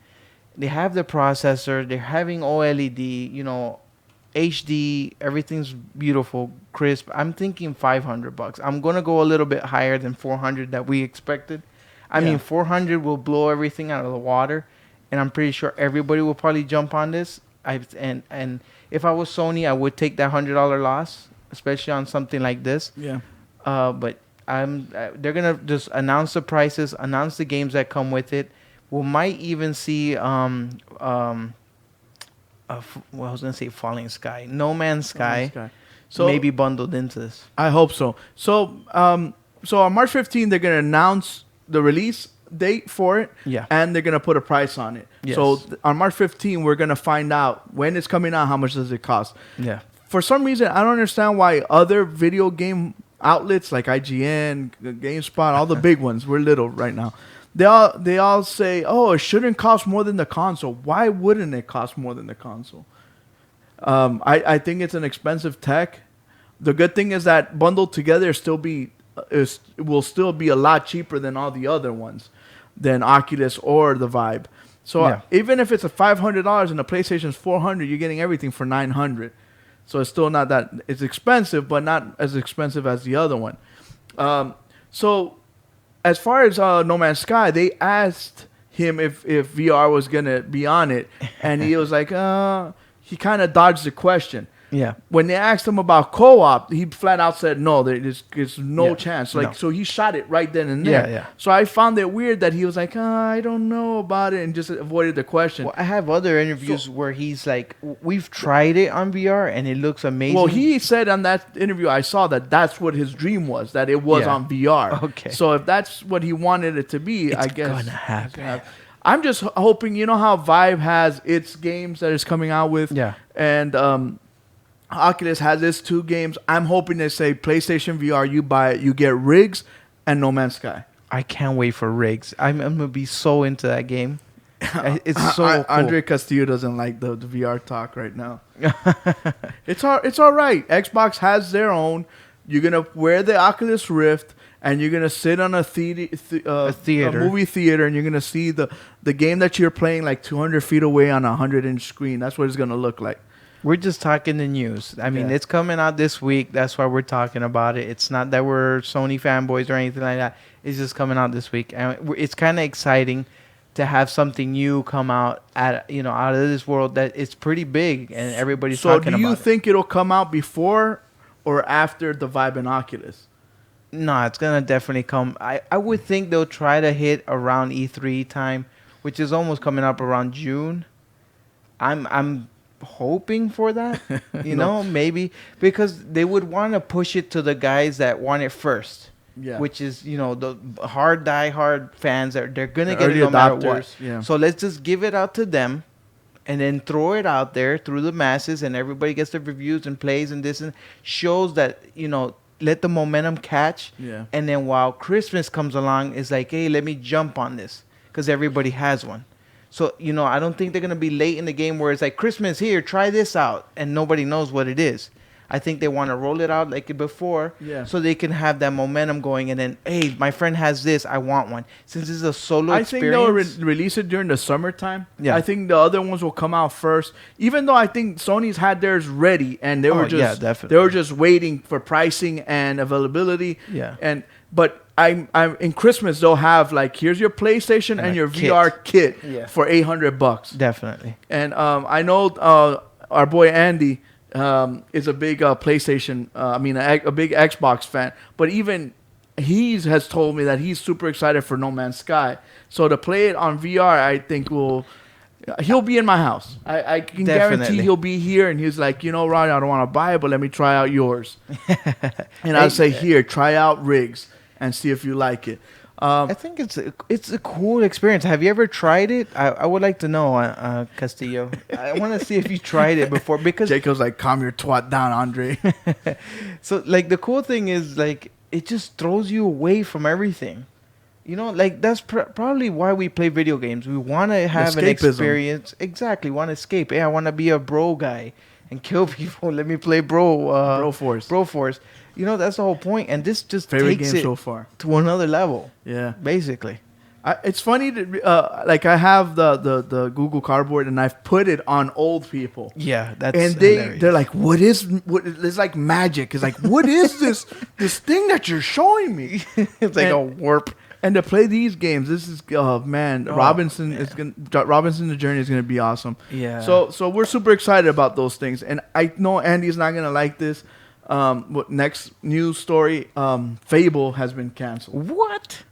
they have the processor, they're having OLED, HD, everything's beautiful, crisp. I'm thinking $500. I'm gonna go a little bit higher than 400 that we expected. I Yeah. mean, 400 will blow everything out of the water, and I'm pretty sure everybody will probably jump on this. And if I was Sony, I would take that $100 loss, especially on something like this. Yeah. But they're gonna just announce the prices, announce the games that come with it. We might even see well, I was gonna say Falling Sky, No Man's Sky, So maybe bundled into this. I hope so. So on March 15th, they're gonna announce the release date for it, Yeah. and they're gonna put a price on it. Yes. So on March 15th, we're gonna find out when it's coming out, how much does it cost. Yeah. For some reason, I don't understand why other video game outlets like IGN, GameSpot, all the big ones, we're little right now. They all say, "Oh, it shouldn't cost more than the console." Why wouldn't it cost more than the console? I think it's an expensive tech. The good thing is that bundled together will still be a lot cheaper than all the other ones, than Oculus or the Vibe. So Yeah. even if it's a $500 and the PlayStation's $400, you're getting everything for $900. So it's still not that it's expensive, but not as expensive as the other one. So as far as No Man's Sky, they asked him if VR was gonna be on it, and he was like, he kind of dodged the question. Yeah. When they asked him about co-op, he flat out said no. There's no Yeah, chance. no. So he shot it right then and there. Yeah, yeah. So I found it weird that he was like, I don't know about it, and just avoided the question. Well, I have other interviews where he's like, "We've tried it on VR and it looks amazing." Well, he said on that interview I saw that that's what his dream was, that it was Yeah. on VR. Okay. So if that's what he wanted it to be, I It's guess gonna happen. I'm just hoping, how Vive has its games that it's coming out with, Yeah. and Oculus has its 2 games. I'm hoping they say PlayStation VR, you buy it, you get Rigs and No Man's Sky. I can't wait for Rigs. I'm gonna be so into that game. It's so cool. Andre Castillo doesn't like the VR talk right now. It's all right. Xbox has their own. You're gonna wear the Oculus Rift, and you're gonna sit on a theater. movie theater, and you're gonna see the game that you're playing like 200 feet away on a 100-inch screen. That's what it's gonna look like. We're just talking the news. I mean, Yeah. it's coming out this week. That's why we're talking about it. It's not that we're Sony fanboys or anything like that. It's just coming out this week, and it's kind of exciting to have something new come out out of this world that it's pretty big and everybody's So talking do you about think it'll come out before or after the Vibe and Oculus? it. No, it's gonna definitely come. I would think they'll try to hit around E3 time, which is almost coming up around June. I'm hoping for that, maybe because they would want to push it to the guys that want it first. Yeah. Which is, the die-hard fans that they're gonna The get it early no matter what. adopters, yeah. So let's just give it out to them, and then throw it out there through the masses, and everybody gets the reviews and plays and this and shows that let the momentum catch. Yeah. And then while Christmas comes along, it's like, hey, let me jump on this because everybody has one. So I don't think they're gonna be late in the game where it's like Christmas here, try this out, and nobody knows what it is. I think they want to roll it out like it before, Yeah. so they can have that momentum going. And then, hey, my friend has this, I want one. Since this is a solo I think experience, they'll release it during the summertime. Yeah. I think the other ones will come out first. Even though I think Sony's had theirs ready and they were definitely. they were just waiting for pricing and availability. Yeah. But I'm in Christmas they'll have like, here's your PlayStation and a your kit. VR kit Yeah. for $800. definitely. And I know our boy Andy, is a big PlayStation. A big Xbox fan. But even he has told me that he's super excited for No Man's Sky. So to play it on VR, I think will. He'll be in my house. I can guarantee Definitely. he'll be here, and he's like, Ryan, I don't want to buy it, but let me try out yours. And I'll say, here, try out Rigs and see if you like it. I think it's a cool experience. Have you ever tried it? I would like to know, Castillo. I want to see if you tried it before because Jacob's like, calm your twat down, Andre. so like the cool thing is like it just throws you away from everything. You know, like that's probably why we play video games. We want to have an Escapism. experience. Exactly, want to escape. Hey, I want to be a bro guy and kill people. Let me play Bro Force. Bro Force. You know, that's the whole point. And this just Favorite takes game it so far. to another level, Yeah. basically. It's funny that like I have the Google Cardboard and I've put it on old people. Yeah, that's And hilarious. they're like, what it's like magic. It's like, what is this thing that you're showing me? it's like and- a warp. And to play these games, this is man, Robinson man. is Robinson the Journey is gonna be awesome. Yeah. So we're super excited about those things, and I know Andy's not gonna like this. What next news story? Fable has been canceled. What?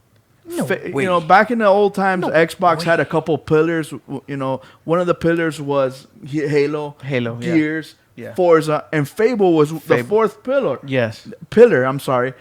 No way. You know, back in the old times, No Xbox way. had a couple pillars. You know, one of the pillars was Halo, Halo, yeah. Gears, Yeah. Forza, and Fable was the Fable. fourth pillar. Yes. I'm sorry,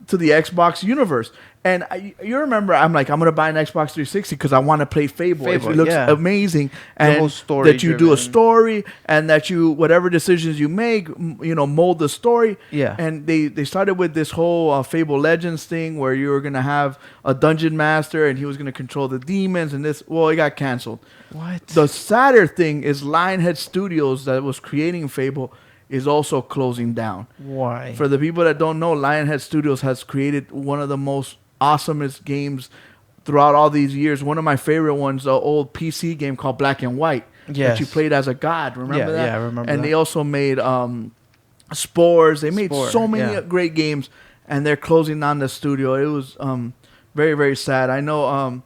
to the Xbox universe. And you remember, I'm like, I'm gonna buy an Xbox 360 because I want to play Fable. Fable, It looks yeah. amazing, and whole story that you do a driven. story, and that you whatever decisions you make, mold the story. Yeah. And they started with this whole Fable Legends thing where you were gonna have a dungeon master and he was gonna control the demons, and this it got canceled. What? The sadder thing is Lionhead Studios that was creating Fable is also closing down. Why? For the people that don't know, Lionhead Studios has created one of the most awesomest games throughout all these years. One of my favorite ones, the old PC game called Black and White, Yes. that you played as a god. Remember that? Yeah, I remember And that. they also made Spores. They made Spore, so many yeah. great games, and they're closing down the studio. It was very, very sad. I know.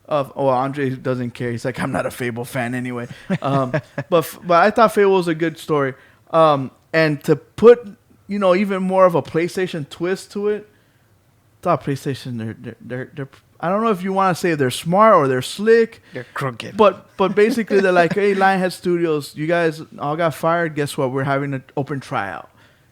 Andre doesn't care. He's like, I'm not a Fable fan anyway. But I thought Fable was a good story. And to put even more of a PlayStation twist to it, I thought PlayStation they're I don't know if you want to say they're smart or they're slick, They're crooked. but basically they're like, hey, Lionhead Studios, you guys all got fired. Guess what? We're having an open tryout,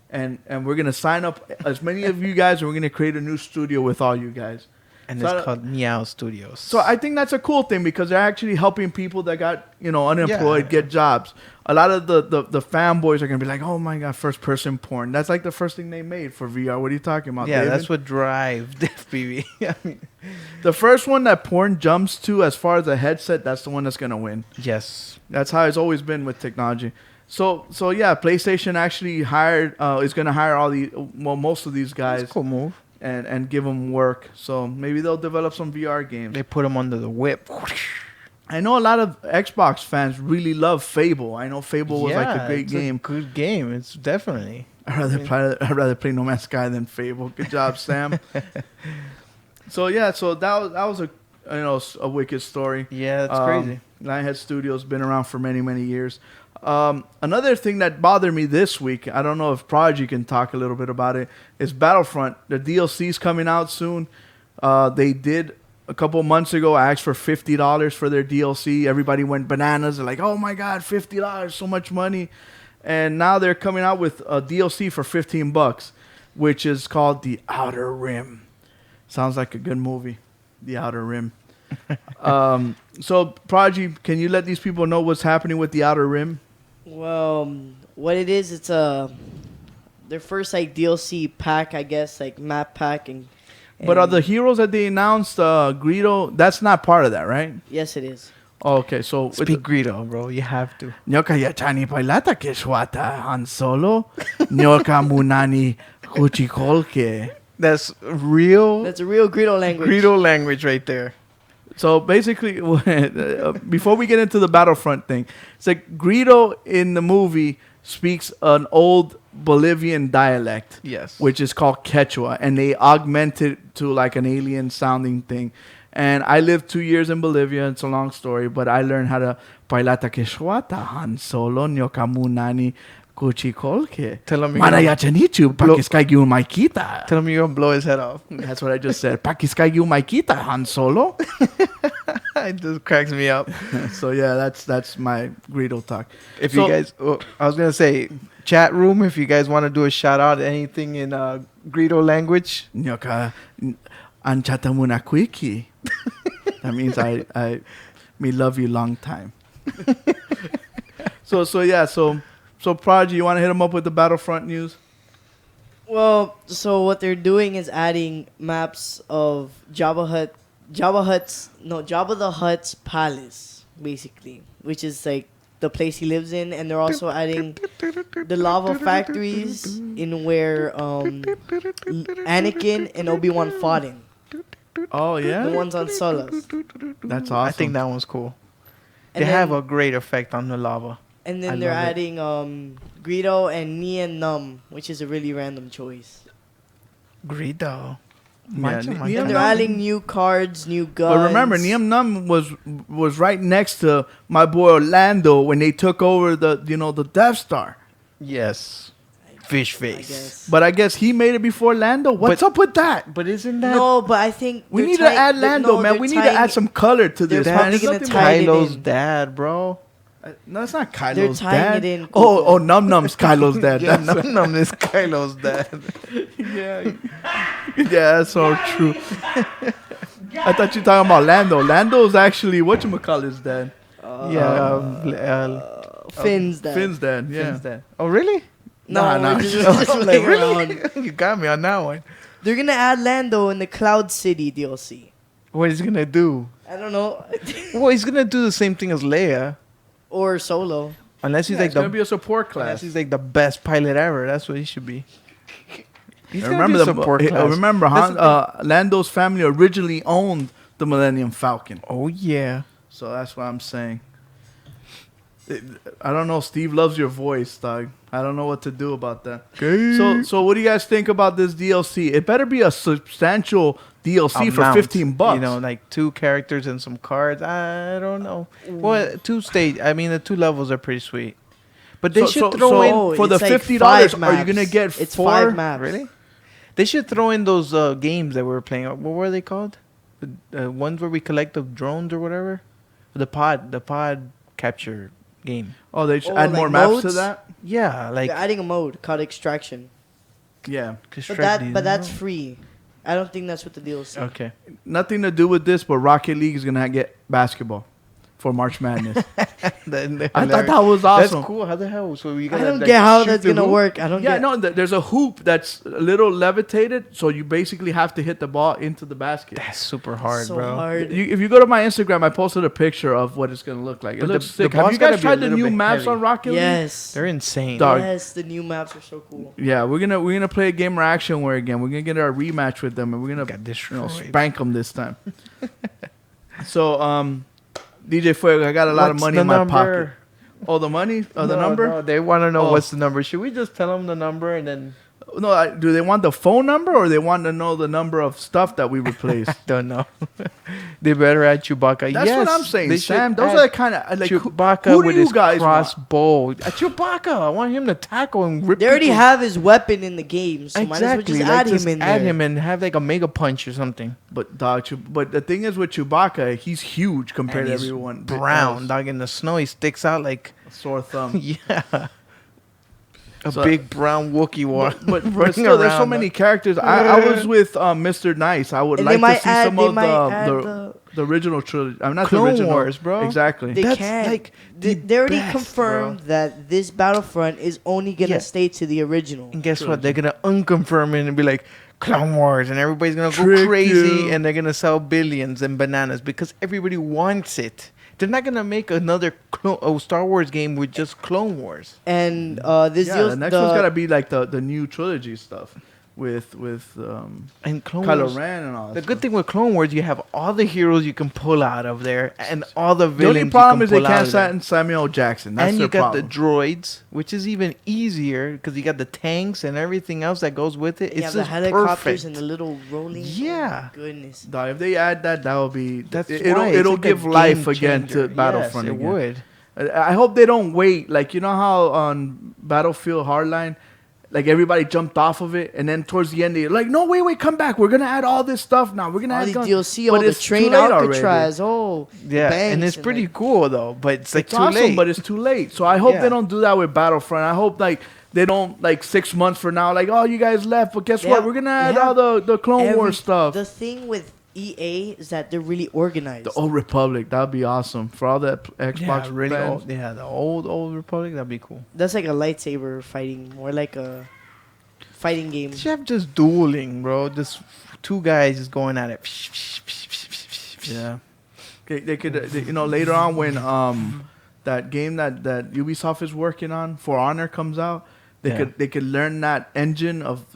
and we're gonna sign up as many of you guys, and we're gonna create a new studio with all you guys. And So it's called Meow Studios. So I think that's a cool thing because they're actually helping people that got unemployed Yeah. get jobs. A lot of the fanboys are gonna be like, oh my god, first person porn. That's like the first thing they made for VR. What are you talking about? yeah, David? that's what drives FPV. I mean, The first one that porn jumps to as far as a headset, that's the one that's gonna win. yes. That's how it's always been with technology. So yeah, PlayStation actually is gonna hire most of these guys That's a cool move. and give them work. So maybe they'll develop some VR games. They put them under the whip. I know a lot of Xbox fans really love Fable. I know Fable was like a great it's game. good game. It's definitely. I'd rather play No Man's Sky than Fable. Good job, Sam. So that was a wicked story. Yeah, that's crazy. Lionhead Studios been around for many, many years. Another thing that bothered me this week, I don't know if Prodigy can talk a little bit about it, is Battlefront. The DLC's coming out soon. They did a couple months ago. I asked for $50 for their DLC. Everybody went bananas. They're like, oh my God, $50, so much money. And now they're coming out with a DLC for $15, which is called The Outer Rim. Sounds like a good movie, The Outer Rim. So, Prodigy, can you let these people know what's happening with The Outer Rim? Well, what it is, it's their first like DLC pack, I guess, like map pack and But are the heroes that they announced, Greedo, that's not part of that, right? yes, it is. Oh, okay, so Speak Greedo, bro. You have to. Nyoka yachani pailata keshwata Han Solo. Nyoka munani kuchikolke. That's real That's a real Greedo language. Greedo language right there. So basically, before we get into the Battlefront thing, it's like Greedo in the movie speaks an old Bolivian dialect. Yes. Which is called Quechua, and they augment it to like an alien sounding thing. And I lived 2 years in Bolivia. It's a long story, but I learned how to Pailata Quechuata Han Solo Nyokamunani Kuchikolke. Tell him you're Manaya chanichu, Blow- pakiskayu maikita. Tell him you're gonna blow his head off. That's what I just said. Pakiskayu maikita, Han Solo. It just cracks me up. So yeah, that's my Greedo talk. If So- you guys, I was gonna say, chat room. If you guys want to do a shout out, anything in Greedo language, Nyoka anchatamuna quiki. That means I me love you long time. So Prodigy, you want to hit him up with the Battlefront news? Well, so what they're doing is adding maps of Jabba the Hutt's palace, basically, which is like the place he lives in, and they're also adding the lava factories in where Anakin and Obi-Wan fought in. Oh yeah, The ones on Solas. that's awesome. I think that one's cool. And They have then- a great effect on the lava. And I then they're love it. adding Greedo and Nien Num, which is a really random choice. Greedo. Yeah, Mancha, Nien mancha. And they're Num. adding new cards, new guns. But remember, Nien Num was right next to my boy Orlando when they took over the Death Star. Yes. Fish I face. guess. But I guess he made it before Lando. What's But- up with that? But isn't that No, but I think We they're need to tying- add they're- Lando, no, man. they're We need to tying add it- some color to they're this. probably Man. It's gonna nothing tie like- it Kylo's in. dad, bro? No, it's not Kylo's They're tying dad. it in, Oh, Coco. Num Num's Kylo's dad. Yeah, That's none is Kylo's dad. yeah, yeah, that's so true. I thought you were talking about Lando. Lando's actually whatchamacallit's dad. Finn's dad. Finn's dad. Yeah. Finn's dad. Oh, really? No, Nah. we're just playing around. You got me on that one. They're gonna add Lando in the Cloud City DLC. What he's gonna do? I don't know, Well, he's gonna do the same thing as Leia, or Solo. unless he's Yeah, like it's gonna the be a support unless class. he's like the best pilot ever. That's what he should be. He's gonna Remember do the support class. remember That's Lando's family originally owned the Millennium Falcon. Oh yeah. So that's what I'm saying. I don't know. Steve loves your voice, dog. I don't know what to do about that. So what do you guys think about this DLC? It better be a substantial DLC for Amount, $15. You know, like 2 characters and some cards. I don't know. Well, 2 stage. I mean, the 2 levels are pretty sweet. But they should throw in. Oh, for the it's like $50, 5 are you gonna maps. get It's 4? 5 maps. Really? They should throw in those games that we were playing. What were they called? The ones where we collect the drones or whatever. The pod capture game. Oh, they should Oh, add like more maps to modes? that. Yeah, like They're adding a mode called Extraction, Yeah, but that's free. I don't think that's what the DLC. okay. nothing to do with this, but Rocket League is gonna get basketball for March Madness. I thought that was awesome. That's cool. How the hell? So you I gotta, don't like, get how shoot that's the gonna hoop? work. I don't Yeah, get. no, there's a hoop that's a little levitated, so you basically have to hit the ball into the basket. That's super hard, so bro. hard. If you go to my Instagram, I posted a picture of what it's gonna look like. It But looks the sick. Have ball's you guys gotta be a tried the little new bit maps heavy. on Rocket League? Yes. They're insane. Dog. Yes, the new maps are so cool. Yeah, we're gonna play a game reactionware again. We're gonna get our rematch with them, and we're gonna Got destroyed. spank them this time. So, DJ Fuego, I got a lot of What's money the in my number? pocket. Oh, the money? Oh, the number? No, they want to know Oh. what's the number. Should we just tell them the number and then? No, do they want the phone number or they want to know the number of stuff that we replace? Don't know. They better add Chewbacca. That's yes, what I'm saying, they should Sam. Those add are the kind of like Chewbacca who do with you his guys want? crossbow. Chewbacca. I want him to tackle and rip. They already people. have his weapon in the game, so might as well Exactly. just like, add him in there. Add him and have like a mega punch or something. But dog, but the thing is with Chewbacca, he's huge compared And to he's everyone. brown, else. dog. In the snow, he sticks out like Sore thumb. yeah, a So- big brown Wookiee war. But running still, there's so around, many dog. characters. I was with Mr. Nice. I would And they like to might see add- some they of might add the original trilogy. I'm not Clone the original. Wars, bro. Exactly. They That's can't. like They already best, confirmed that this Battlefront is only gonna Yeah. stay to the original. And guess what? They're gonna unconfirm it and be like Clone Wars, and everybody's gonna go Trick crazy, you. and they're gonna sell billions and bananas because everybody wants it. They're not gonna make another Star Wars game with just Clone Wars. And this Yeah, deal, the next one's gotta be like the new trilogy stuff with And Clone Kylo Wars. Ren and all that. The good stuff. thing with Clone Wars, you have all the heroes you can pull out of there, and all the The villains. only problem you is can they pull out can't of there. send Samuel Jackson. That's And their you got problem. the droids, which is even easier because you got the tanks and everything else that goes with it. you It's have the just helicopters perfect. and the little rolling. Yeah. Oh my goodness. Dog, if they add that, that will be. That's it'll why it's it'll like a give life game again changer. to Battlefront Yes, again. it would. I hope they don't wait. Like, you know how on Battlefield Hardline, like everybody jumped off of it, and then towards the end they're like, no, wait, come back. We're gonna add all this stuff now. We're gonna All add the guns. DLC, But all the it's too train late already. Alcatraz, oh, the Yeah, banks and it's pretty like, cool though, but it's like It's too awesome, late. but it's too late. So I hope Yeah. they don't do that with Battlefront. I hope like they don't like 6 months from now, like, oh, you guys left, but guess They what? have- We're gonna they add have all the Clone Wars stuff. The thing with EA is that they're really organized. The Old Republic, that'd be awesome for all the Xbox yeah, really fans. old. Yeah, the old Republic. That'd be cool. That's like a lightsaber fighting, more like a fighting game. They should have just dueling, bro. Just two guys just going at it. Yeah, they could, you know, later on when that game that Ubisoft is working on, For Honor, comes out, they could learn that engine of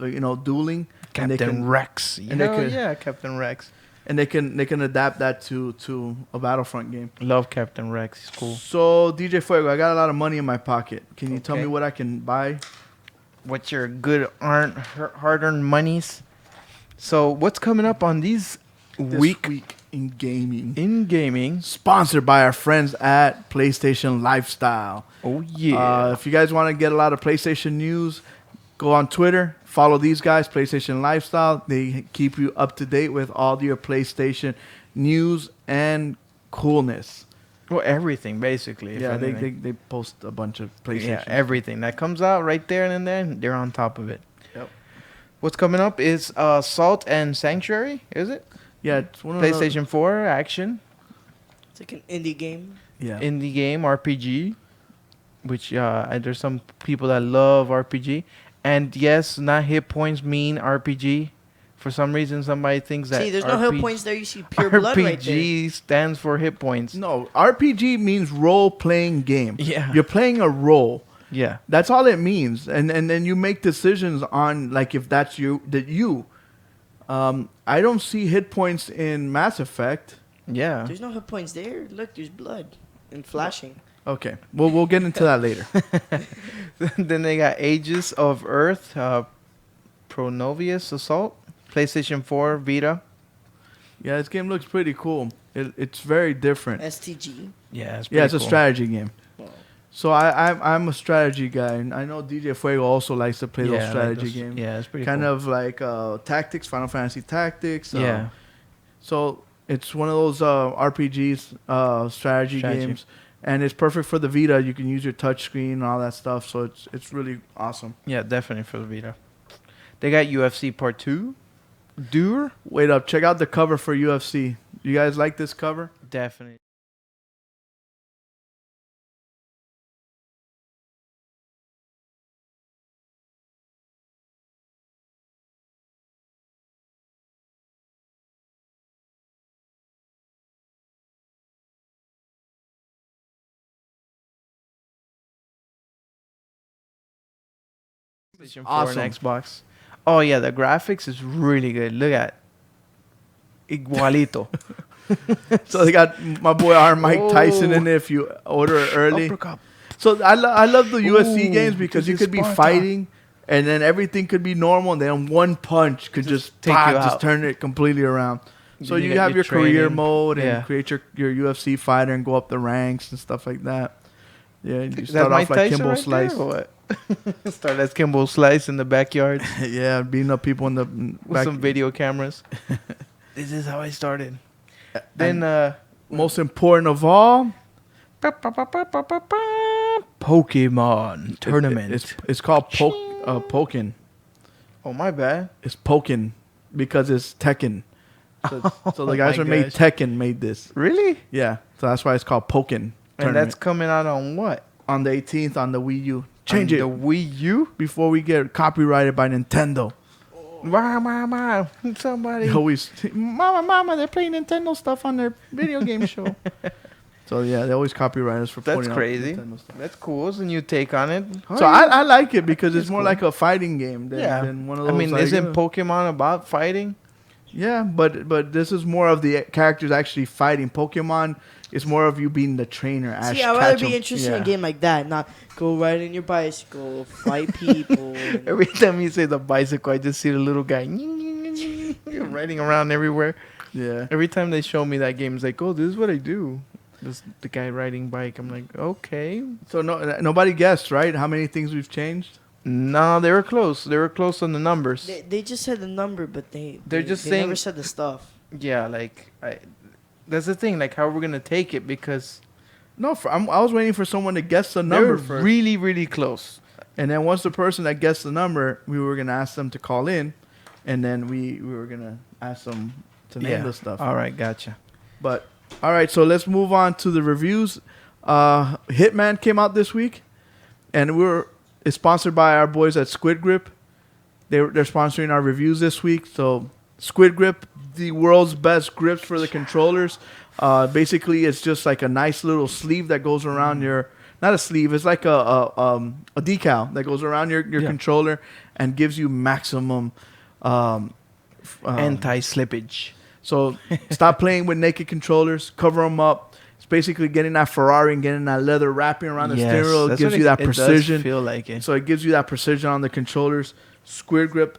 dueling. And they Captain can, Rex. and they could- Yeah, Captain Rex. and they can adapt that to a Battlefront game. Love Captain Rex. He's cool. So DJ Fuego, I got a lot of money in my pocket. Can you tell Okay. me what I can buy? What's your good hard-earned monies? So what's coming up on these This week in gaming. in gaming? Sponsored by our friends at PlayStation Lifestyle. Oh yeah. If you guys want to get a lot of PlayStation news, go on Twitter. Follow these guys, PlayStation Lifestyle. They keep you up to date with all your PlayStation news and coolness. Well, everything basically. if Yeah, anything. they post a bunch of PlayStation. Yeah, everything that comes out right there and then they're on top of it. Yep. What's coming up is Salt and Sanctuary, is it? Yeah, it's one of PlayStation 4 action, It's like an indie game. Yeah. indie game, RPG, which there's some people that love RPG. And yes, not hit points mean RPG. For some reason, somebody thinks that See, there's no hit points there. You see pure RPG blood right there. stands for hit points. No, RPG means role playing game. Yeah. You're playing a role. Yeah. That's all it means. And then you make decisions on like if that's you. I don't see hit points in Mass Effect. Yeah. There's no hit points there. Look, there's blood and flashing. Okay. Well, we'll get into that later. Then they got Ages of Earth, Pronovius Assault, PlayStation 4, Vita. Yeah, this game looks pretty cool. It's very different. STG. Yeah, Yeah, it's a strategy game. Well, So I'm a strategy guy. And I know DJ Fuego also likes to play those like strategy those- games. Yeah, it's pretty Kind cool. of like Tactics, Final Fantasy Tactics. Yeah. So it's one of those RPGs, strategy games, and it's perfect for the Vita. You can use your touch screen and all that stuff. So it's really awesome. Yeah, definitely for the Vita. They got UFC Part 2. Dur? Wait up, check out the cover for UFC. You guys like this cover? Definitely. PlayStation 4 Awesome. and Xbox. Oh yeah, the graphics is really good. Look at igualito. So they got my boy Mike Tyson in Oh. there if you order it early. Uppercut. So I love the UFC Ooh, games because because you it's could be Sparta. fighting and then everything could be normal and then one punch could just take pop, you just out. turn it completely around. So Then you, you got have your your career training. mode and Yeah. create your UFC fighter and go up the ranks and stuff like that. Yeah, you Is start that off Mike like Tyson Kimbo right Slice. there, or what? Start as Kimbo Slice in the backyard Yeah, beating up people in the with back. some video cameras. This is how I started. Then Most important of all, Pokemon tournament. It's called Pokin. Oh my bad. It's Pokin because it's Tekken. So the Oh guys my who made gosh. Tekken made this. Really? Yeah, so that's why it's called Pokin. And that's Tournament. coming out on what? On the 18th on the Wii U. Change On it the Wii U? before we get copyrighted by Nintendo. Mama, somebody. They always, mama, they're playing Nintendo stuff on their video game show. So yeah, they always copyright us for That's putting out crazy. Nintendo stuff. That's cool. It's a new take on it. So I like it because it's It's more cool. like a fighting game than, Yeah. than one of I those. mean, like, isn't Pokemon about fighting? yeah, but this is more of the characters actually fighting. Pokemon is more of you being the trainer. Ash See, I'd rather Ketchum. be interested in Yeah. a game like that, not go ride in your bicycle, fight people. and- Every time you say the bicycle, I just see the little guy riding around everywhere. Yeah, Every time they show me that game, it's like, oh, this is what I do. The guy riding bike. I'm like, okay. So nobody guessed, right? How many things we've changed? No, they were close. They were close on the numbers. They just said the number, but They're just they saying- never said the stuff. Yeah, like that's the thing. Like, how we're gonna take it because No, I was waiting for someone to guess the they number were first. really, really close. And then once the person that guessed the number, we were gonna ask them to call in, and then we were gonna ask them to name the stuff. All right, gotcha. But all right, so let's move on to the reviews. Hitman came out this week, and it's sponsored by our boys at Squid Grip. They're sponsoring our reviews this week. So Squid Grip, the world's best grips for the controllers. Basically, it's just like a nice little sleeve that goes around your. Not a sleeve. It's like a decal that goes around your controller and gives you maximum Anti-slippage. So stop playing with naked controllers. Cover them up. It's basically getting that Ferrari and getting that leather wrapping around the steering wheel. It that's gives what you that it precision. does feel like it. So it gives you that precision on the controllers. Squid Grip,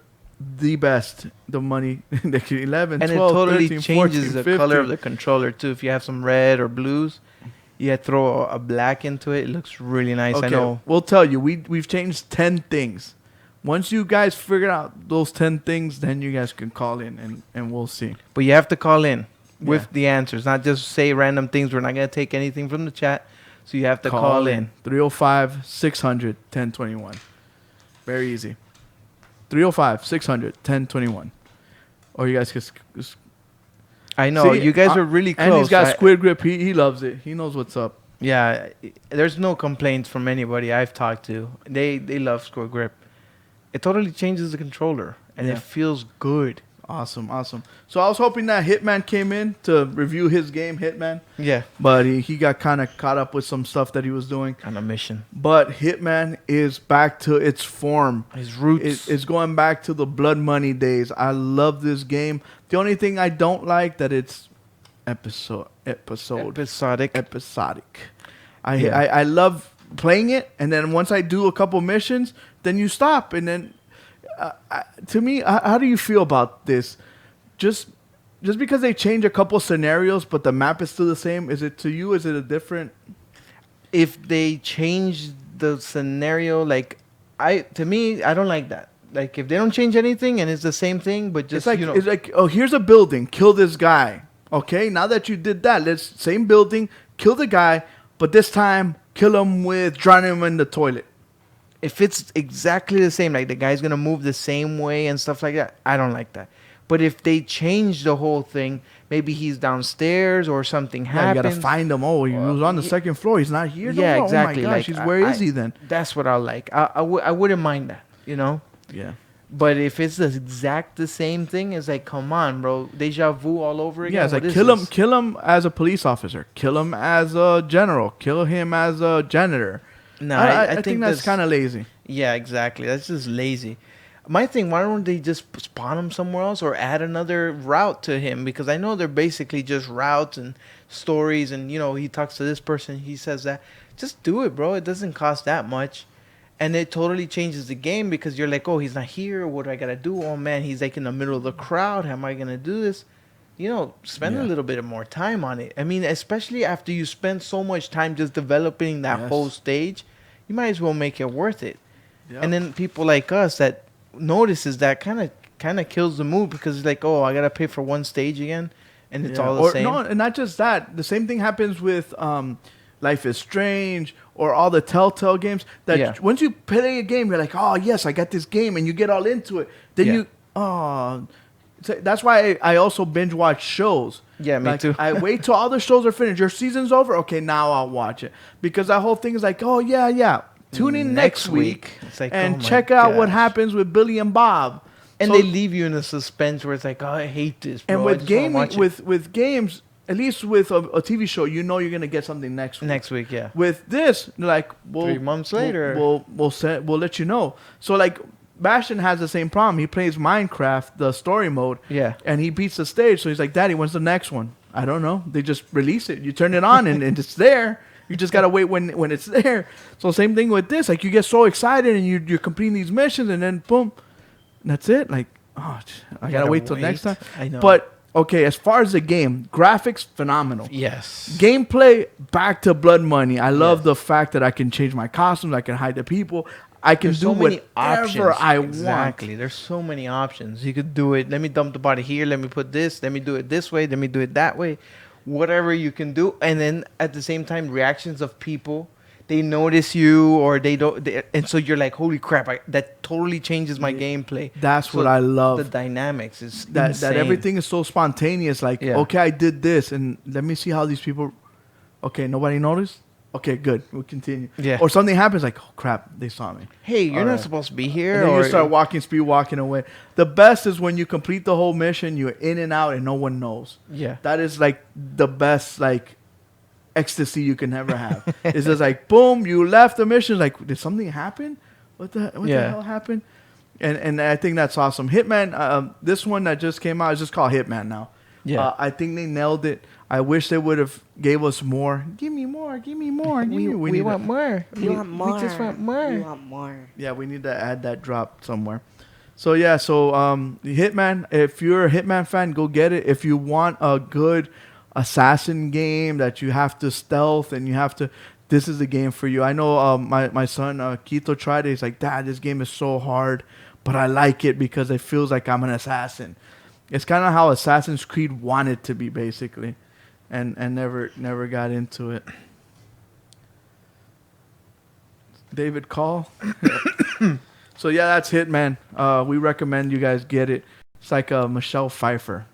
the best. The money, 11, And 12, it totally 13, changes 14, the 15. color of the controller too. If you have some red or blues, you throw a black into it. It looks really nice. I know. We'll tell you. We've changed 10 things. Once you guys figure out those 10 things, then you guys can call in and we'll see. But you have to call in with Yeah. the answers, not just say random things. We're not going to take anything from the chat. So you have to call in. 305-600-1021. Very easy. 305-600-1021. Or you guys can... I know. See, you guys are really close. And he's got I- Squid Grip. He loves it. He knows what's up. Yeah. There's no complaints from anybody I've talked to. They love Squid Grip. It totally changes the controller. And Yeah. it feels good. Awesome. So I was hoping that Hitman came in to review his game, Hitman. Yeah. But he got kind of caught up with some stuff that he was doing. On a mission. But Hitman is back to its form. His roots. It's going back to the Blood Money days. I love this game. The only thing I don't like that it's episodic. episodic. Yeah. I love playing it, and then once I do a couple missions, then you stop, and then to me, how do you feel about this? Just because they change a couple scenarios, but the map is still the same. Is it to you? Is it a different? If they change the scenario, like to me, I don't like that. Like if they don't change anything and it's the same thing, but just It's like oh, here's a building, kill this guy. Okay, now that you did that, same building, kill the guy, but this time kill him with drowning him in the toilet. if it's exactly the same, like the guy's gonna move the same way and stuff like that, I don't like that. But if they change the whole thing, maybe he's downstairs or something Yeah, you happens. gotta find him. Oh, he was on the second floor. He's not here. Yeah, no more. exactly. Oh my gosh, Like, where is he then? That's what I like. I wouldn't mind that, you know. Yeah. But if it's the same thing, it's like, come on, bro, deja vu all over again. Yeah, it's What like is kill him, this? kill him as a police officer, kill him as a general, kill him as a janitor. No, I think that's kind of lazy. Yeah, exactly. That's just lazy. My thing, why don't they just spawn him somewhere else or add another route to him? Because I know they're basically just routes and stories, and you know, he talks to this person, he says that. Just do it, bro. It doesn't cost that much. And it totally changes the game because you're like, oh, he's not here. What do I gotta do? Oh man, he's like in the middle of the crowd. How am I gonna do this? You know, spend a Yeah. little bit more time on it. I mean, especially after you spend so much time just developing that Yes. whole stage, you might as well make it worth it. Yep. And then people like us that notices that kind of kills the mood because it's like, oh, I gotta pay for one stage again, and it's all the or, same. No, and not just that. The same thing happens with Life is Strange or all the Telltale games. That Yeah. once you play a game, you're like, oh yes, I got this game, and you get all into it. Then Yeah. that's why I also binge watch shows. Yeah, me Like, too. I wait till all the shows are finished. Your season's over. Okay, now I'll watch it because that whole thing is like, oh yeah. Tune in next week It's like, and oh my check out what gosh. happens with Billy and Bob. And So- they leave you in a suspense where it's like, oh, I hate this, bro. And I with just wanna gaming, watch it. with games, at least with a TV show, you know you're gonna get something next week. next week, yeah. With this, like, 3 months later. we'll let you know. So like, Bastion has the same problem. He plays Minecraft, the story mode, Yeah. and he beats the stage. So he's like, Daddy, when's the next one? I don't know. They just release it. You turn it on and it's there. You just gotta wait when it's there. So same thing with this. Like, you get so excited and you're completing these missions, and then boom, that's it. Like, oh, I gotta wait till next time. I know. But okay, as far as the game, graphics phenomenal. Yes. Gameplay back to Blood Money. I love Yes. the fact that I can change my costumes, I can hide the people, I can There's do so many whatever options. I Exactly. want. There's so many options. You could do it. Let me dump the body here. Let me put this. Let me do it this way. Let me do it that way. Whatever you can do. And then at the same time, reactions of people. They notice you or they don't. And so you're like, holy crap. That totally changes my Yeah, gameplay. that's what So I the love. dynamics is That insane. everything is so spontaneous. Like, Yeah. okay, I did this, and let me see how these people. Okay, nobody noticed. Okay, good. We'll continue. Yeah. Or something happens, like, oh crap, they saw me. Hey, you're All not right. supposed to be And here. then you Or start walking, speed walking away. The best is when you complete the whole mission, you're in and out, and no one knows. yeah. That is like the best like ecstasy you can ever have. It's just like boom, you left the mission. Like, did something happen? What the Yeah. hell happened? And I think that's awesome. Hitman, this one that just came out is just called Hitman now. Yeah. I think they nailed it. I wish they would have gave us more. Give me more. Give me more. Give me. we need want to- more. We want more. We just want more. We want more. Yeah, we need to add that drop somewhere. So yeah, so Hitman. If you're a Hitman fan, go get it. If you want a good assassin game that you have to stealth and you have to, this is the game for you. I know my son Quito tried it. He's like, Dad, this game is so hard, but I like it because it feels like I'm an assassin. It's kind of how Assassin's Creed wanted to be, basically, and never got into it. David Call. So yeah, that's Hitman. We recommend you guys get it. It's like Michelle Pfeiffer.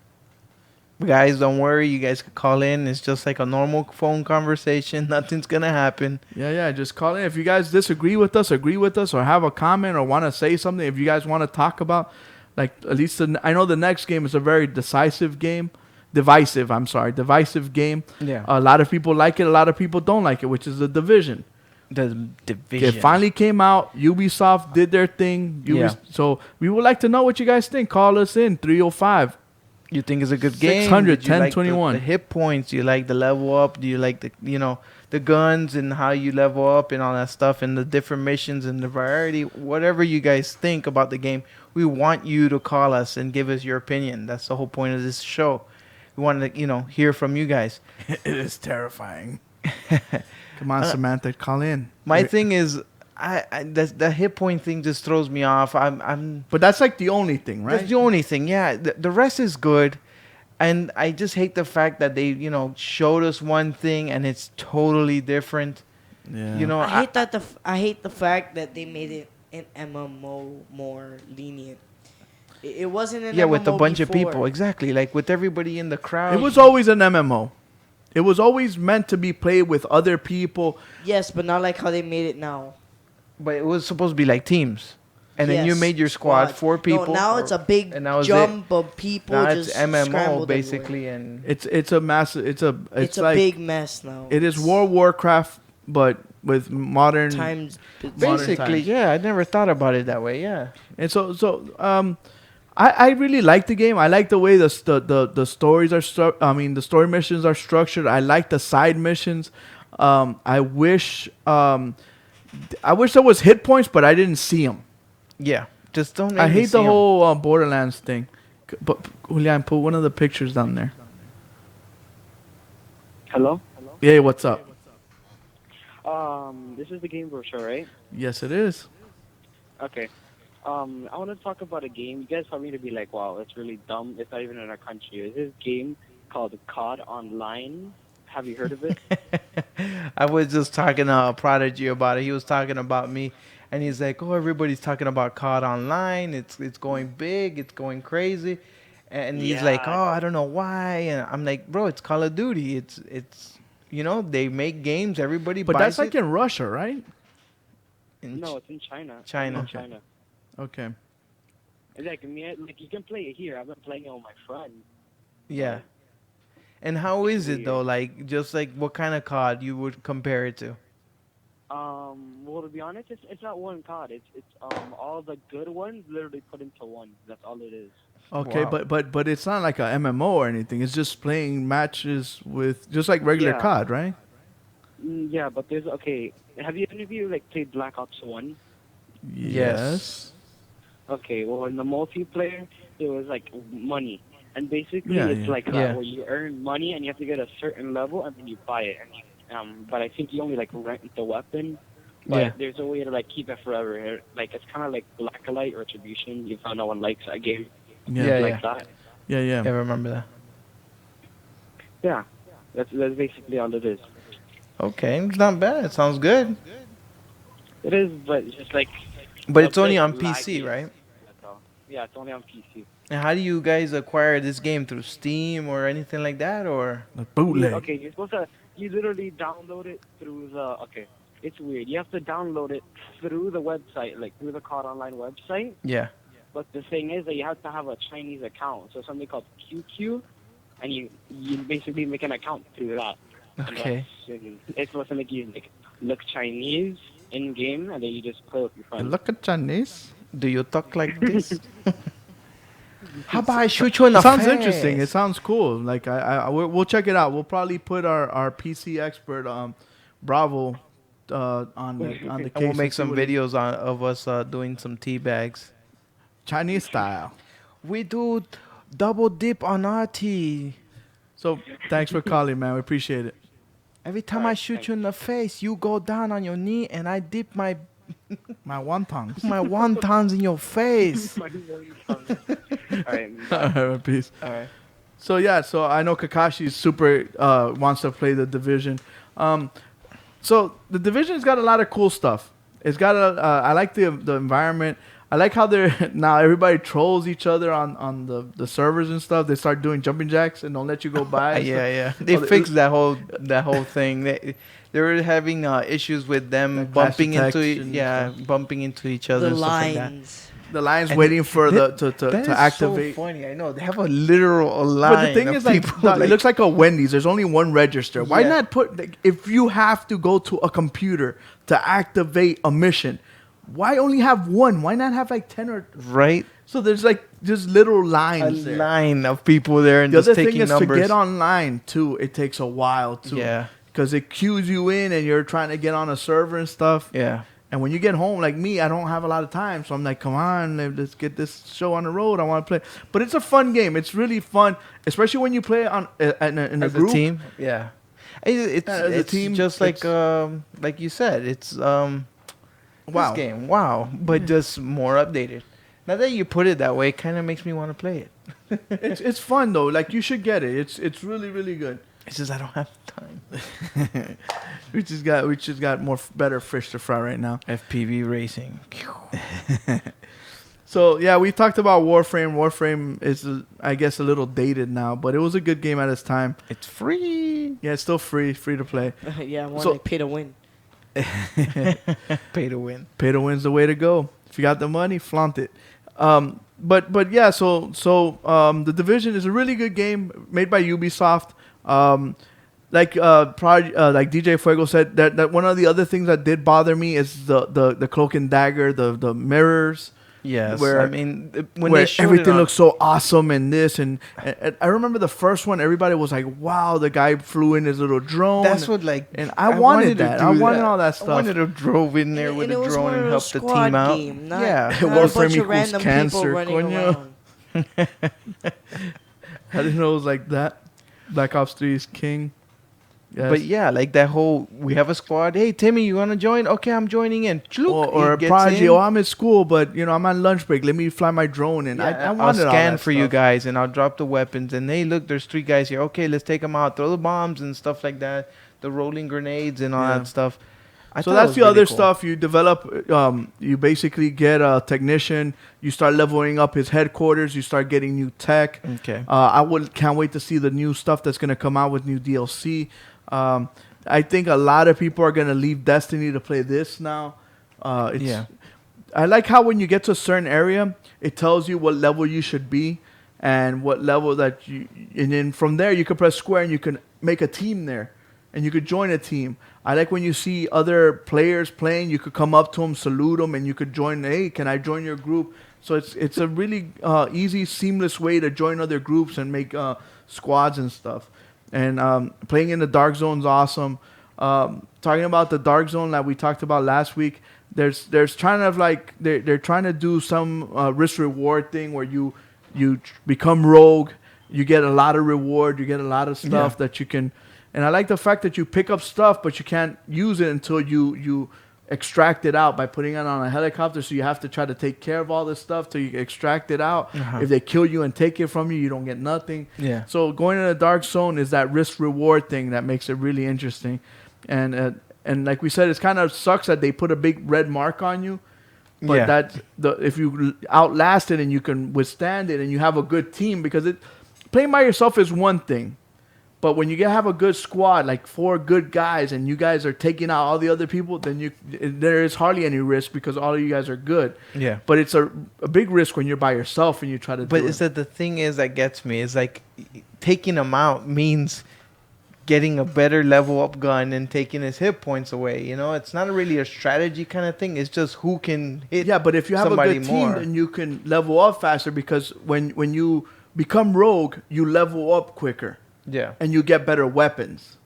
Guys, don't worry. You guys can call in. It's just like a normal phone conversation. Nothing's gonna happen. Yeah. Just call in if you guys disagree with us, agree with us, or have a comment or want to say something. If you guys want to talk about, like at least I know the next game is a very decisive game. Divisive game. Yeah. A lot of people like it. A lot of people don't like it, which is the Division. The division. It finally came out. Ubisoft did their thing. Yeah. So we would like to know what you guys think. Call us in 305. You think it's a good game? 600, Did you like 1021. The hit points. You like the level up. Do you like the guns and how you level up and all that stuff and the different missions and the variety? Whatever you guys think about the game, we want you to call us and give us your opinion. That's the whole point of this show. We want to hear from you guys. It is terrifying. Come on, Samantha, call in. My thing is, the hit point thing just throws me off. But that's like the only thing, right? That's the only thing. Yeah, the rest is good, and I just hate the fact that they showed us one thing and it's totally different. Yeah. I hate the fact that they made it an MMO more lenient. It wasn't an MMO With a bunch of before. people, exactly. Like with everybody in the crowd. It was always an MMO. It was always meant to be played with other people. Yes, but not like how they made it now. but it was supposed to be like teams, and then you Yes, made your squad squads. 4 people. No, now it's a big and that was jump of people. Now just it's MMO scrambled basically, everywhere. and It's a massive. It's a like big mess now. it is World of Warcraft, but with modern times. Modern basically, times. yeah. I never thought about it that way. Yeah. And I really like the game. I like the way the stories are the story missions are structured. I like the side missions. I wish there was hit points, but I didn't see them. Yeah. Just don't. I make me hate see the 'em. whole Borderlands thing. But Julian, put one of the pictures down there. Hello? Yeah, what's up? This is the GameBros show, right? Yes, it is. Okay. I want to talk about a game. You guys probably to be like, wow, it's really dumb. It's not even in our country. Is this game called COD Online? Have you heard of it? I was just talking to Prodigy about it. He was talking about me, and he's like, "Oh, everybody's talking about COD Online. It's going big. It's going crazy." And he's like, Yeah. "Oh, I don't know why." And I'm like, "Bro, it's Call of Duty. It's they make games. Everybody But buys that's like it." in Russia, right? No, it's in China. China. In Okay. China. Okay. It's like, you can play it here. I've been playing it with my friend. Yeah. And how is it though? Like, just like what kind of COD you would compare it to? Well, to be honest, it's not one COD. It's all the good ones literally put into one. That's all it is. Okay, Wow. but it's not like a MMO or anything. It's just playing matches with just like regular Yeah. COD, right? Yeah, but there's Have you any of you like played Black Ops 1? Yes. Okay, well in the multiplayer there was like money. And basically, Yeah, it's yeah. like that, Yeah. where you earn money and you have to get a certain level, and then you buy it. And but I think you only like rent the weapon. Yeah. But there's a way to like keep it forever. Like it's kind of like Blacklight Retribution. You found no one likes a game Yeah, like yeah. that. Yeah, Yeah, I yeah. remember that. Yeah, that's basically all it is. Okay, it's not bad. It sounds good. It is, but it's just like But a it's only bit on laggy. PC, right? That's all. Yeah, it's only on PC. And how do you guys acquire this game through Steam or anything like that, or? The bootleg. Okay, you're supposed to. You literally download it through the. Okay, it's weird. You have to download it through the website, like through the COD Online website. Yeah. But the thing is that you have to have a Chinese account, so something called QQ, and you basically make an account through that. And Okay. it's supposed to make you like look Chinese in game, and then you just play with your friends. Look at Chinese. Do you talk like this? How about I shoot you in the It sounds face? interesting. It sounds cool. Like we'll check it out. We'll probably put our PC expert Bravo on the case. And we'll make see some what he- videos of us doing some tea bags. Chinese style. We do double dip on our tea. So thanks for calling, man. We appreciate it. Every time I Alright, shoot you in the face, you go down on your knee and I dip my My wontons. wontons in your face. Alright, Peace. All right. So yeah, so I know Kakashi super wants to play the Division. So the Division's got a lot of cool stuff. It's got I like the environment. I like how they're now everybody trolls each other on the servers and stuff. They start doing jumping jacks and don't let you go by. and Yeah, stuff. yeah. They Oh, fixed that whole thing. They were having issues with them Like clash bumping into detection and bumping into each other. The and stuff like that. lines. The line's And waiting for that- to That is activate. so funny. I know they have a literal line. But the thing of is, like, people, it looks like a Wendy's. There's only one register. Why Yeah. not put? Like, if you have to go to a computer to activate a mission, why only have one? Why not have like 10 or? right. So there's like just little A lines there. line of people there and The just other thing taking is numbers. to get online too. It takes a while too. Yeah. Because it queues you in and you're trying to get on a server and stuff. Yeah. And when you get home, like me, I don't have a lot of time. So I'm like, come on, let's get this show on the road. I want to play. But it's a fun game. It's really fun, especially when you play it on in a As group. a team. Yeah. It's Yeah, as a it's team, just like you said. It's Wow. this game. Wow. But just more updated. Now that you put it that way, it kind of makes me want to play it. It's fun though. Like you should get it. It's really really good. It's just I don't have time. We just got more better fish to fry right now. FPV racing. So yeah, we talked about Warframe. Warframe is I guess a little dated now, but it was a good game at its time. It's free. Yeah, it's still free to play. Yeah, one So- like pay to win. Pay to win. Pay to win's the way to go. If you got the money, flaunt it. But yeah, so the Division is a really good game made by Ubisoft. Like DJ Fuego said, that one of the other things that did bother me is the cloak and dagger, the mirrors. Yes. Where- I mean, when where they showed everything it on, looks so awesome and this and I remember the first one, everybody was like, wow, the guy flew in his little drone. that's what like. and I wanted to that. do I wanted all that stuff. I wanted to drove in there And with it a was drone more and of a help the squad team out. game, not, Yeah. not Warframe a bunch equals of random cancer, people running coño. around. I didn't know it was like that. Black Ops 3 is king. Yes. But yeah, like that whole we have a squad. Hey Timmy, you wanna join? Okay, I'm joining in. or a Prodigy. Oh, I'm at school, but I'm on lunch break. Let me fly my drone, and I I'll wanted all scan that for you stuff. guys, and I'll drop the weapons. And hey, look, there's 3 guys here. Okay, let's take them out. Throw the bombs and stuff like that. The rolling grenades and all Yeah. that stuff. I So thought it that's was the really other cool. stuff you develop. You basically get a technician. You start leveling up his headquarters. You start getting new tech. Okay. Can't wait to see the new stuff that's gonna come out with new DLC. I think a lot of people are gonna leave Destiny to play this now. Yeah. I like how when you get to a certain area, it tells you what level you should be and what level that you. And then from there, you can press square and you can make a team there, and you could join a team. I like when you see other players playing, you could come up to them, salute them, and you could join. Hey, can I join your group? So it's a really easy, seamless way to join other groups and make squads and stuff. And playing in the Dark Zone's awesome. Talking about the Dark Zone that we talked about last week, there's trying to they're trying to do some risk reward thing where you become rogue You get a lot of reward. You get a lot of stuff that you can. And I like the fact that you pick up stuff, but you can't use it until you extract it out by putting it on a helicopter. So you have to try to take care of all this stuff till you extract it out. If they kill you and take it from you, you don't get nothing. Yeah. So going in a dark zone is that risk reward thing that makes it really interesting. And like we said, it kind of sucks that they put a big red mark on you. But if you outlast it and you can withstand it and you have a good team, because playing by yourself is one thing. But when you have a good squad, like 4 good guys, and you guys are taking out all the other people, then there is hardly any risk because all of you guys are good. Yeah. But it's a big risk when you're by yourself and you try to But do it's it. that the thing is that gets me is like taking him out means getting a better level up gun and taking his hit points away. You know, it's not really a strategy kind of thing. It's just who can hit. Yeah, but if you have a somebody good team, more. then you can level up faster because when you become rogue, you level up quicker. Yeah. And you get better weapons.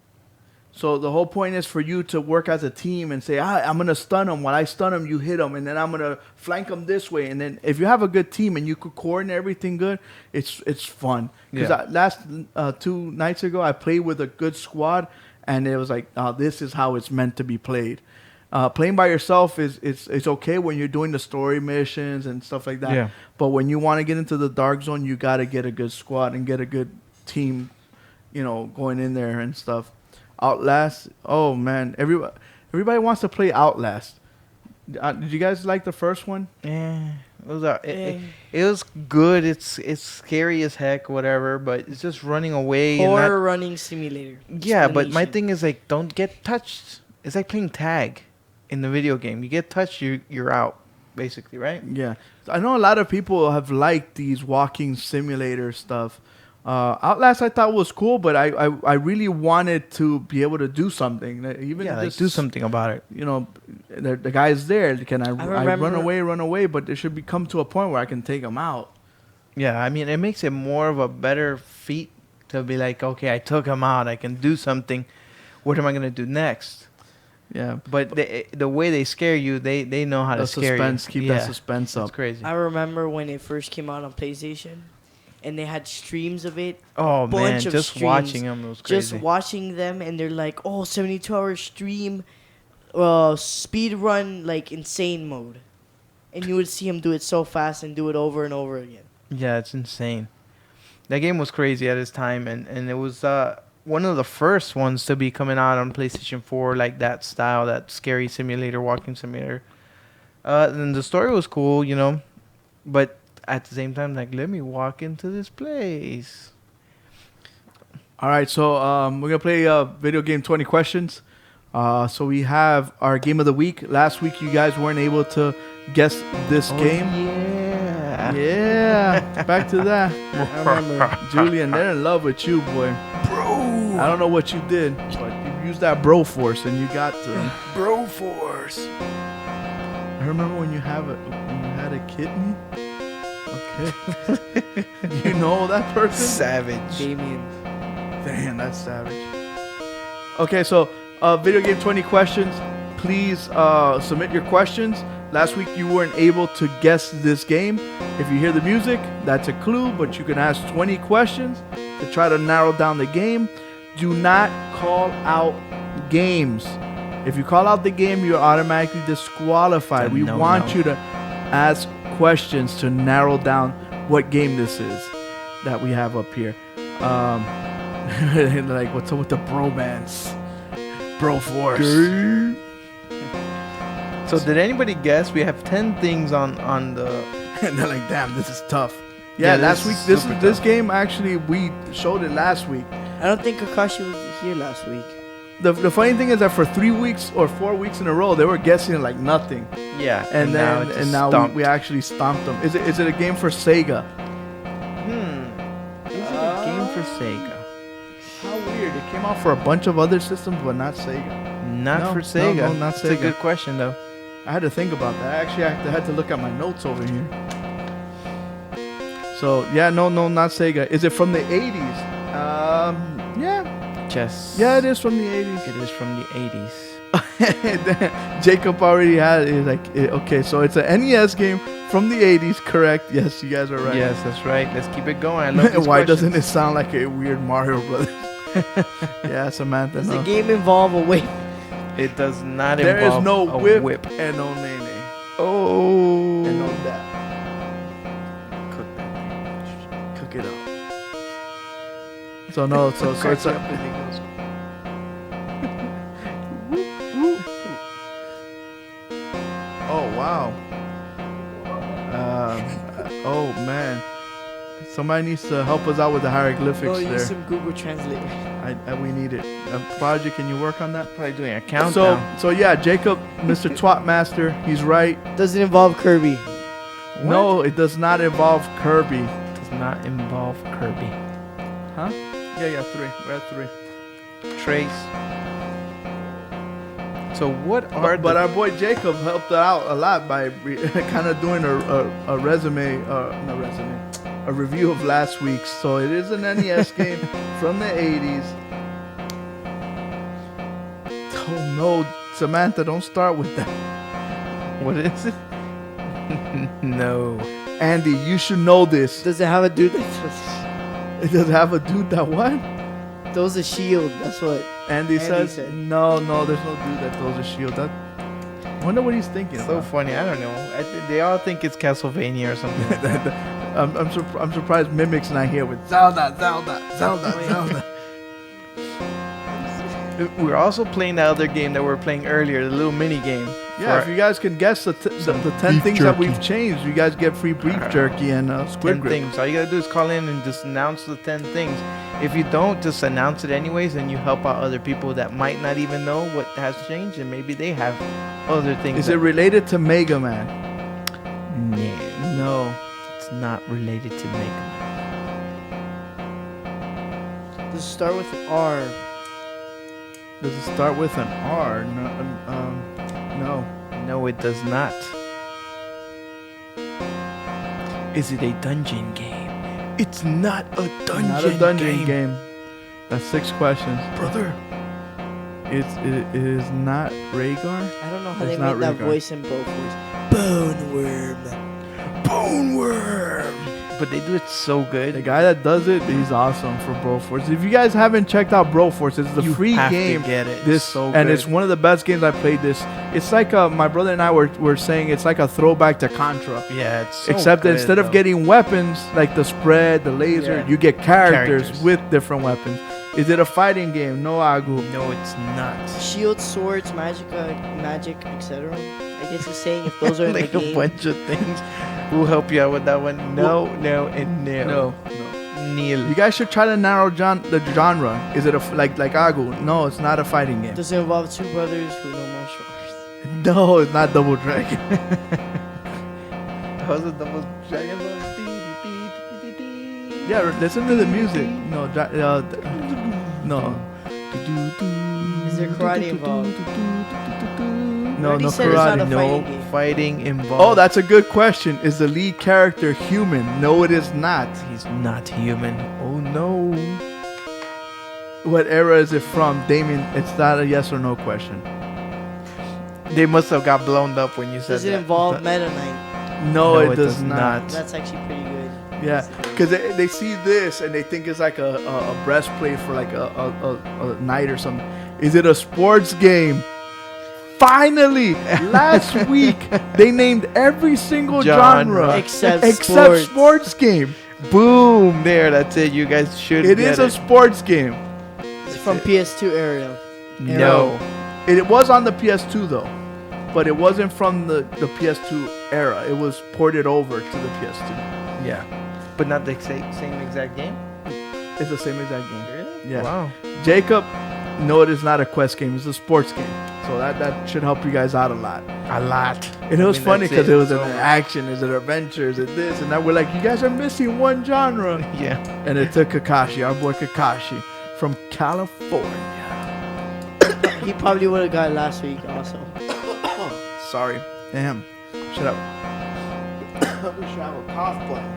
So the whole point is for you to work as a team and say, I'm going to stun him. While I stun him, you hit him. And then I'm going to flank him this way. And then if you have a good team and you could coordinate everything good, it's fun. Because last 2 nights ago, I played with a good squad. And it was like, this is how it's meant to be played. Playing by yourself it's okay when you're doing the story missions and stuff like that. Yeah. But when you want to get into the dark zone, you got to get a good squad and get a good team, going in there and stuff. Outlast, oh man, everybody wants to play Outlast. Did you guys like the first one? Yeah, it was good. It's scary as heck, whatever. But it's just running away. Horror running simulator. Yeah, but my Explanation. thing is like, don't get touched. It's like playing tag in the video game. You get touched, you're out, basically, right? Yeah, I know a lot of people have liked these walking simulator stuff. Outlast I thought was cool, but I really wanted to be able to do something. Even just, do something about it. The guy's there. Can I run remember- away? But there should come to a point where I can take him out. Yeah, I mean, it makes it more of a better feat to be like, okay, I took him out. I can do something. What am I gonna do next? Yeah, But the way they scare you, they know how the to scare suspense, you. keep that suspense It's up. crazy. I remember when it first came out on PlayStation, and they had streams of it. Oh man, bunch of just streams, watching them was crazy. Just watching them, and they're like, 72-hour stream, speed run, like insane mode. And you would see him do it so fast and do it over and over again. Yeah, it's insane. That game was crazy at its time, and it was one of the first ones to be coming out on PlayStation 4, like that style, that scary simulator, walking simulator. And the story was cool, but at the same time, like, let me walk into this place. All right, so we're gonna play video game 20 questions. So we have our game of the week. Last week, you guys weren't able to guess this game. Yeah. Yeah, back to that. I remember Julian, they're in love with you, boy. Bro. I don't know what you did, but you used that bro force and you got to Bro Force. I remember when you had a kidney. Okay. You know that person? Savage. Damien. Damn, that's savage. Okay, so video game 20 questions. Please submit your questions. Last week you weren't able to guess this game. If you hear the music, that's a clue, but you can ask 20 questions to try to narrow down the game. Do not call out games. If you call out the game, you're automatically disqualified. We want you to ask questions to narrow down what game this is that we have up here. Like, what's up with the bromance? Bro force. So did anybody guess? We have 10 things on the... And they're like, damn, this is tough. Yeah, last week, this game, actually, we showed it last week. I don't think Kakashi was here last week. The funny thing is that for 3 weeks or 4 weeks in a row, they were guessing like nothing. Yeah. And now we actually stomped them. Is it a game for Sega? Is it a game for Sega? How weird. It came out for a bunch of other systems, but not Sega. Not for Sega. No, not That's Sega. a good question, though. I had to think about that. Actually, I had to look at my notes over here. So, yeah, no, not Sega. Is it from the 80s? Yeah. Chess. Yeah, it is from the 80s. It is from the 80s. Jacob already had it. He's like, okay, so it's an NES game From the 80s, correct. Yes, you guys are right. Yes, that's right. Let's keep it going. I love these Why doesn't it questions. sound like a weird Mario Brothers? Yeah, Samantha. Does No. the game involve a whip? It does not There is involve no a whip, whip. and no nene Oh. and no dab. Cook that. Cook it up. So no, so it's Cracks me a, up as he goes. oh wow. Oh man. Somebody needs to help us out with the hieroglyphics No, there. use some Google Translate. We need it. Project, can you work on that? Probably doing a countdown. So yeah, Jacob, Mr. Twat Master, he's right. Does it involve Kirby? No, it does not involve Kirby. Does not involve Kirby. Huh? Yeah, 3. We're at 3. Trace. So what are But the our boy Jacob helped out a lot by kind of doing a resume, a review of last week's. So it is an NES game from the 80s. Oh no, Samantha, don't start with that. what is it? No. Andy, you should know this. Does it have a dude that It does have a dude that what? throws a shield? That's what. Andy says. said. No, there's no dude that throws a shield. I wonder what he's thinking. So about. funny. I don't know. They all think it's Castlevania or something like that. I'm surprised Mimic's not here with Zelda. We're also playing the other game that we were playing earlier, the little mini game. Yeah, for if you guys can guess the 10 beef things that jerky. we've changed, you guys get free beef jerky and squid 10 grip. things. All you gotta do is call in and just announce the 10 things. If you don't, just announce it anyways, and you help out other people that might not even know what has changed, and maybe they have other things. Is it related to Mega Man? No, No. it's not related to Mega Man. Does it start with an R? Does it start with an R? No. No. No, it does not. Is it a dungeon game? It's not a dungeon, Not a dungeon game. That's 6 questions. brother. It is not Rhaegar? I don't know how It's they not made that Rhaegar. voice in both voices. Bone worm. Bone worm. But they do it so good. The guy that does it, he's awesome for Broforce. If you guys haven't checked out Broforce, it's a You free have to game. get it. This It's so and good. it's one of the best games I played. This it's like my brother and I were saying it's like a throwback to Contra. Yeah, it's so Except that good, instead of though. getting weapons like the spread, the laser, Yeah. you get characters Characters. with different weapons. Is it a fighting game? No, Agu. No, it's not. Shield, swords, magic, etc. I guess he's saying if those are in the Like a game. bunch of things. We'll help you out with that one. No, and no. No. Neil. You guys should try to narrow the genre. Is it like Agu? No, it's not a fighting game. Does it involve two brothers who know martial arts? No, it's not Double Dragon. How's the double dragon? Yeah, listen to the music. No, no. Is there karate involved? No, Already no said it's not karate. a No fighting game. fighting involved. Oh, that's a good question. Is the lead character human? No, it is not. He's not human. Oh no. What era is it from? Damien, it's not a yes or no question. They must have got blown up when you said Does it that. involve Meta Knight? No, it does not. That's actually pretty good. Yeah, because they see this and they think it's like a breastplate for like a knight or something. Is it a sports game? Finally, last week they named every single genre Except sports game. Boom! There, that's it. You guys should. It get is a sports game. It's from PS2 area. No. It was on the PS2 though, but it wasn't from the PS2 era. It was ported over to the PS2. Yeah, but not the same exact game. It's the same exact game. Really? Yeah. Wow. Jacob, no, it is not a quest game. It's a sports game. So that should help you guys out a lot. A lot. And it was funny that's because it was So- an action, is it adventure, is it this, and that we're like, you guys are missing one genre. Yeah. And it took Kakashi, our boy Kakashi, from California. He probably would have got it last week also. Sorry, damn. Shut up. We should have a cough button.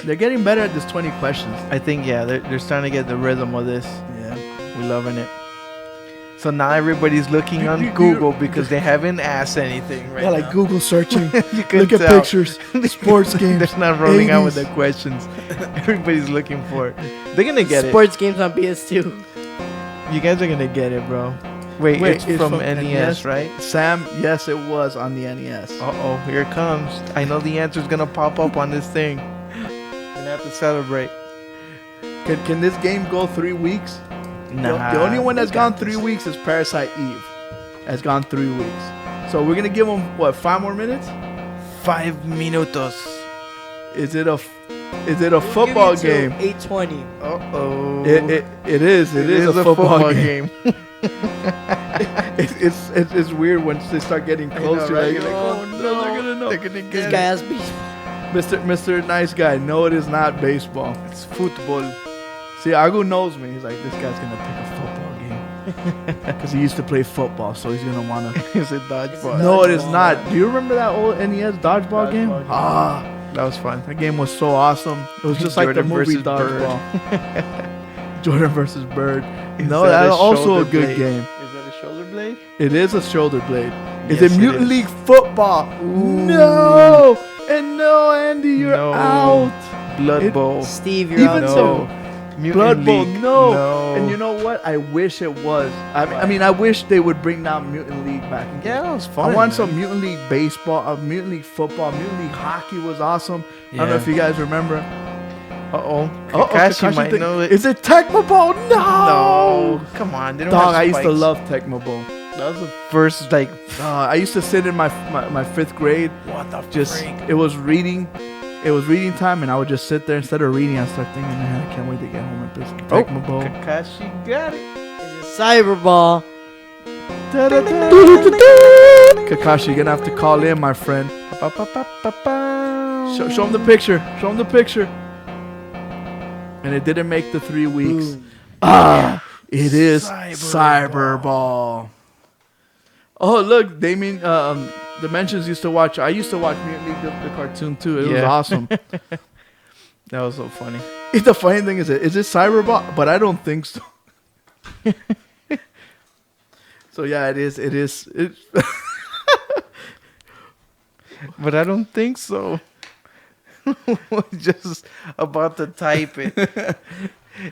They're getting better at this 20 questions. I think they're starting to get the rhythm of this. Yeah. We're loving it. So now everybody's looking on You- Google because they haven't asked anything right Yeah, like now. Google searching. You can Look at tell. pictures, sports games. They're not rolling out with 80s. the questions. Everybody's looking for it. They're gonna get Sports games on PS2. it. You guys are gonna get it, bro. Wait, it's from NES, right? Sam, yes, it was on the NES. Uh-oh, here it comes. I know the answer's gonna pop up on this thing. Gonna have to celebrate. Can this game go 3 weeks? The only one that's gone 3 weeks is Parasite Eve. Has gone 3 weeks. So we're gonna give them what, 5 more minutes? 5 minutos. Is it a football game? 8:20. Uh-oh. It is a football game. game. It's weird once they start getting closer. right? You're like, oh no, they're gonna know. They're gonna This get guy it. has beef. Mr. Nice Guy. No, it is not baseball. It's football. See, Agu knows me. He's like, this guy's gonna pick a football game because he used to play football, so he's gonna wanna. It's a dodgeball. No, it is Dodgeball. not. Do you remember that old NES dodgeball game? Dodgeball game. Ah, That was fun. that game was so awesome. It was just like the Jordan movie versus Bird. Dodgeball. Jordan versus Bird. Is No, that that's a also a shoulder good blade? game. Is that a shoulder blade? It is a shoulder blade. Is Yes, it it Mutant is. League Football? Ooh. No! And no, Andy, you're No. out. Blood It- Bowl. Steve, you're Even out so- too. Mutant Blood Bowl, League. no. And you know what? I wish it was. I mean, I wish they would bring down Mutant League back again. Yeah, that was fun. I want man. some Mutant League baseball, Mutant League football, Mutant League hockey was awesome. I don't know Yeah. if you guys remember. Uh-oh. Oh, Kakashi might know it. Is it Tecmo Bowl? No. No. Come on. They don't Dog, have I used to spikes. love Tecmo Bowl. That was the first, like, I used to sit in my 5th grade. what the Just it was reading. It was reading time, and I would just sit there. Instead of reading, I'd start thinking, man, I can't wait to get home and play some Tecmo Bowl. Kakashi got it. Is it Cyberball? Kakashi, you're gonna have to call in, my friend. Ba-ba-ba-ba-ba. Show him the picture. Show him the picture. And it didn't make the 3 weeks. Boom. Ah, it is Cyberball. Cyberball. Oh, look, Damien. Dimensions used to watch. I used to watch Mutant League the cartoon too. It was Yeah. awesome. That was so funny. The funny thing is it Cyberball? But I don't think so. So yeah, it is. It is. It's But I don't think so. Just about to type it.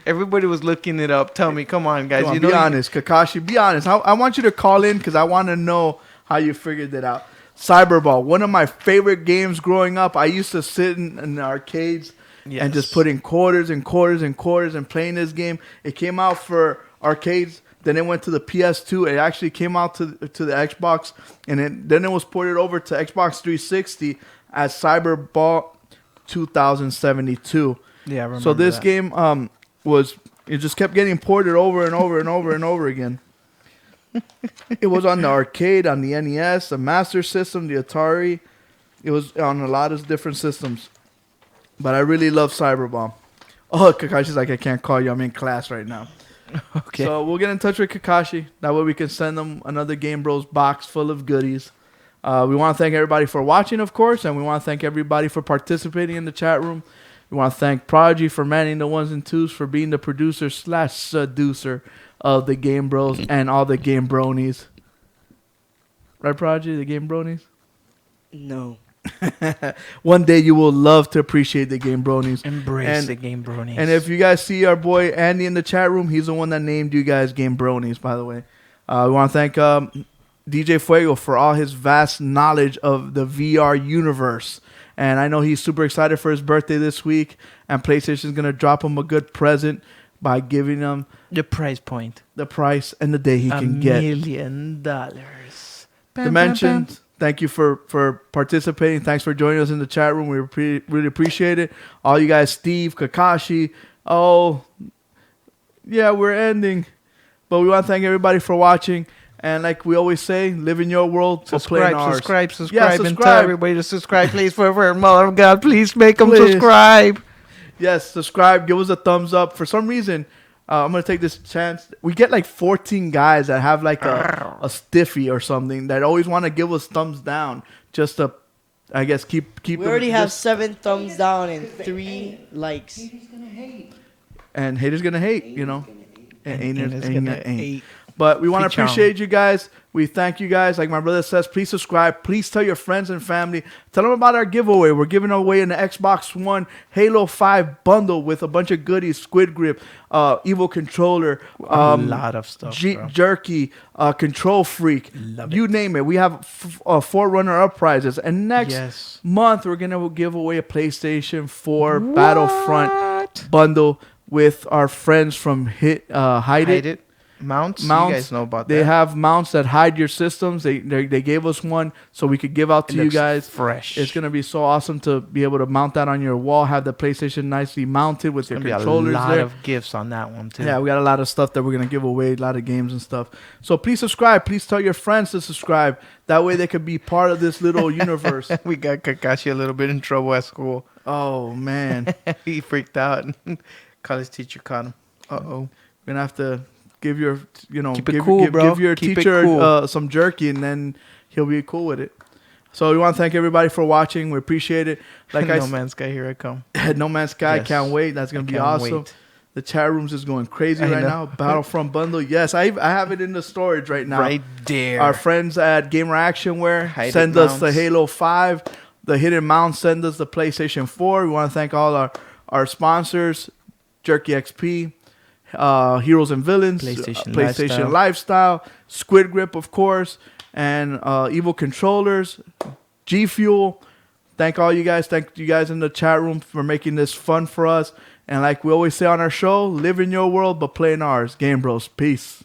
Everybody was looking it up. Tell me, come on, guys. Come on, you know, be honest, Kakashi. Be honest. I want you to call in because I want to know how you figured it out. Cyberball, one of my favorite games growing up. I used to sit in the arcades and just put in quarters and quarters and quarters and playing this game. It came out for arcades. Then it went to the PS2. It actually came out to the Xbox, and then it was ported over to Xbox 360 as Cyberball 2072. Yeah, I remember So this that. game it just kept getting ported over and over and over and over again. It was on the arcade, on the NES, the Master System, the Atari. It was on a lot of different systems. But I really love Cyberball. Oh, Kakashi's like, I can't call you. I'm in class right now. Okay. So we'll get in touch with Kakashi. That way we can send them another Game Bros box full of goodies. We want to thank everybody for watching, of course, and we want to thank everybody for participating in the chat room. We want to thank Prodigy for manning the ones and twos, for being the producer / seducer of the Game Bros and all the Game Bronies. Right, Prodigy? The Game Bronies? No. One day you will love to appreciate the Game Bronies. Embrace And- the Game Bronies. And if you guys see our boy Andy in the chat room, he's the one that named you guys Game Bronies, by the way. We want to thank DJ Fuego for all his vast knowledge of the VR universe. And I know he's super excited for his birthday this week. And PlayStation's going to drop him a good present by giving him the price point. the price and the day he can get. $1 million. Dimensions, thank you for participating. Thanks for joining us in the chat room. We really appreciate it. All you guys, Steve, Kakashi. Oh, yeah, we're ending. But we want to thank everybody for watching. And like we always say, live in your world, so play in ours. Subscribe, Yeah, and tell subscribe. everybody to subscribe, please, for mother of God, please make them Please. subscribe. Yes, subscribe. Give us a thumbs up. For some reason, I'm going to take this chance. We get like 14 guys that have like a stiffy or something that always want to give us thumbs down just to, I guess, keep We them already have just- 7 thumbs down and 3 likes. And haters going to hate, you know. And And haters it's ain't gonna gonna ain't. hate. But we want to Pichon. appreciate you guys. We thank you guys. Like my brother says, please subscribe. Please tell your friends and family. Tell them about our giveaway. We're giving away an Xbox One Halo 5 bundle with a bunch of goodies, Squid Grip, Evil Controller, A lot of stuff, bro. Jerky, Control Freak. Love You name it. We have 4 runner-up prizes. And next Yes. month, we're going to give away a PlayStation 4 Battlefront bundle with our friends from Hide Hide It. it. Mounts. Mounts. You guys know about They that. have mounts that hide your systems. They gave us one so we could give out to It you looks guys. fresh. It's gonna be so awesome to be able to mount that on your wall. Have the PlayStation nicely mounted with your Gonna be a controllers lot there. of gifts on that one too. Yeah, we got a lot of stuff that we're gonna give away, a lot of games and stuff. So please subscribe. Please tell your friends to subscribe. That way they could be part of this little universe. We got Kakashi a little bit in trouble at school. Oh man, He freaked out. College teacher caught him. Uh-oh. we're gonna have to give your Keep it give, cool, give, bro. give your Keep it teacher cool. some jerky, and then he'll be cool with it. So we want to thank everybody for watching. We appreciate it. Like No Man's Sky, here I come. No Man's Sky, Yes. can't wait. That's gonna I be can't awesome. wait. The chat rooms is going crazy I right know. now. Battlefront bundle, yes, I have it in the storage right now. Right there. Our friends at Gamer Actionware Hide send It us the mounts. Halo 5. The Hidden Mount send us the PlayStation 4. We want to thank all our sponsors, Jerky XP, Heroes and Villains, PlayStation Lifestyle, Squid Grip, of course, and Evil Controllers, G Fuel. Thank all you guys. Thank you guys in the chat room for making this fun for us. And like we always say on our show, live in your world, but play in ours. GameBros. Peace.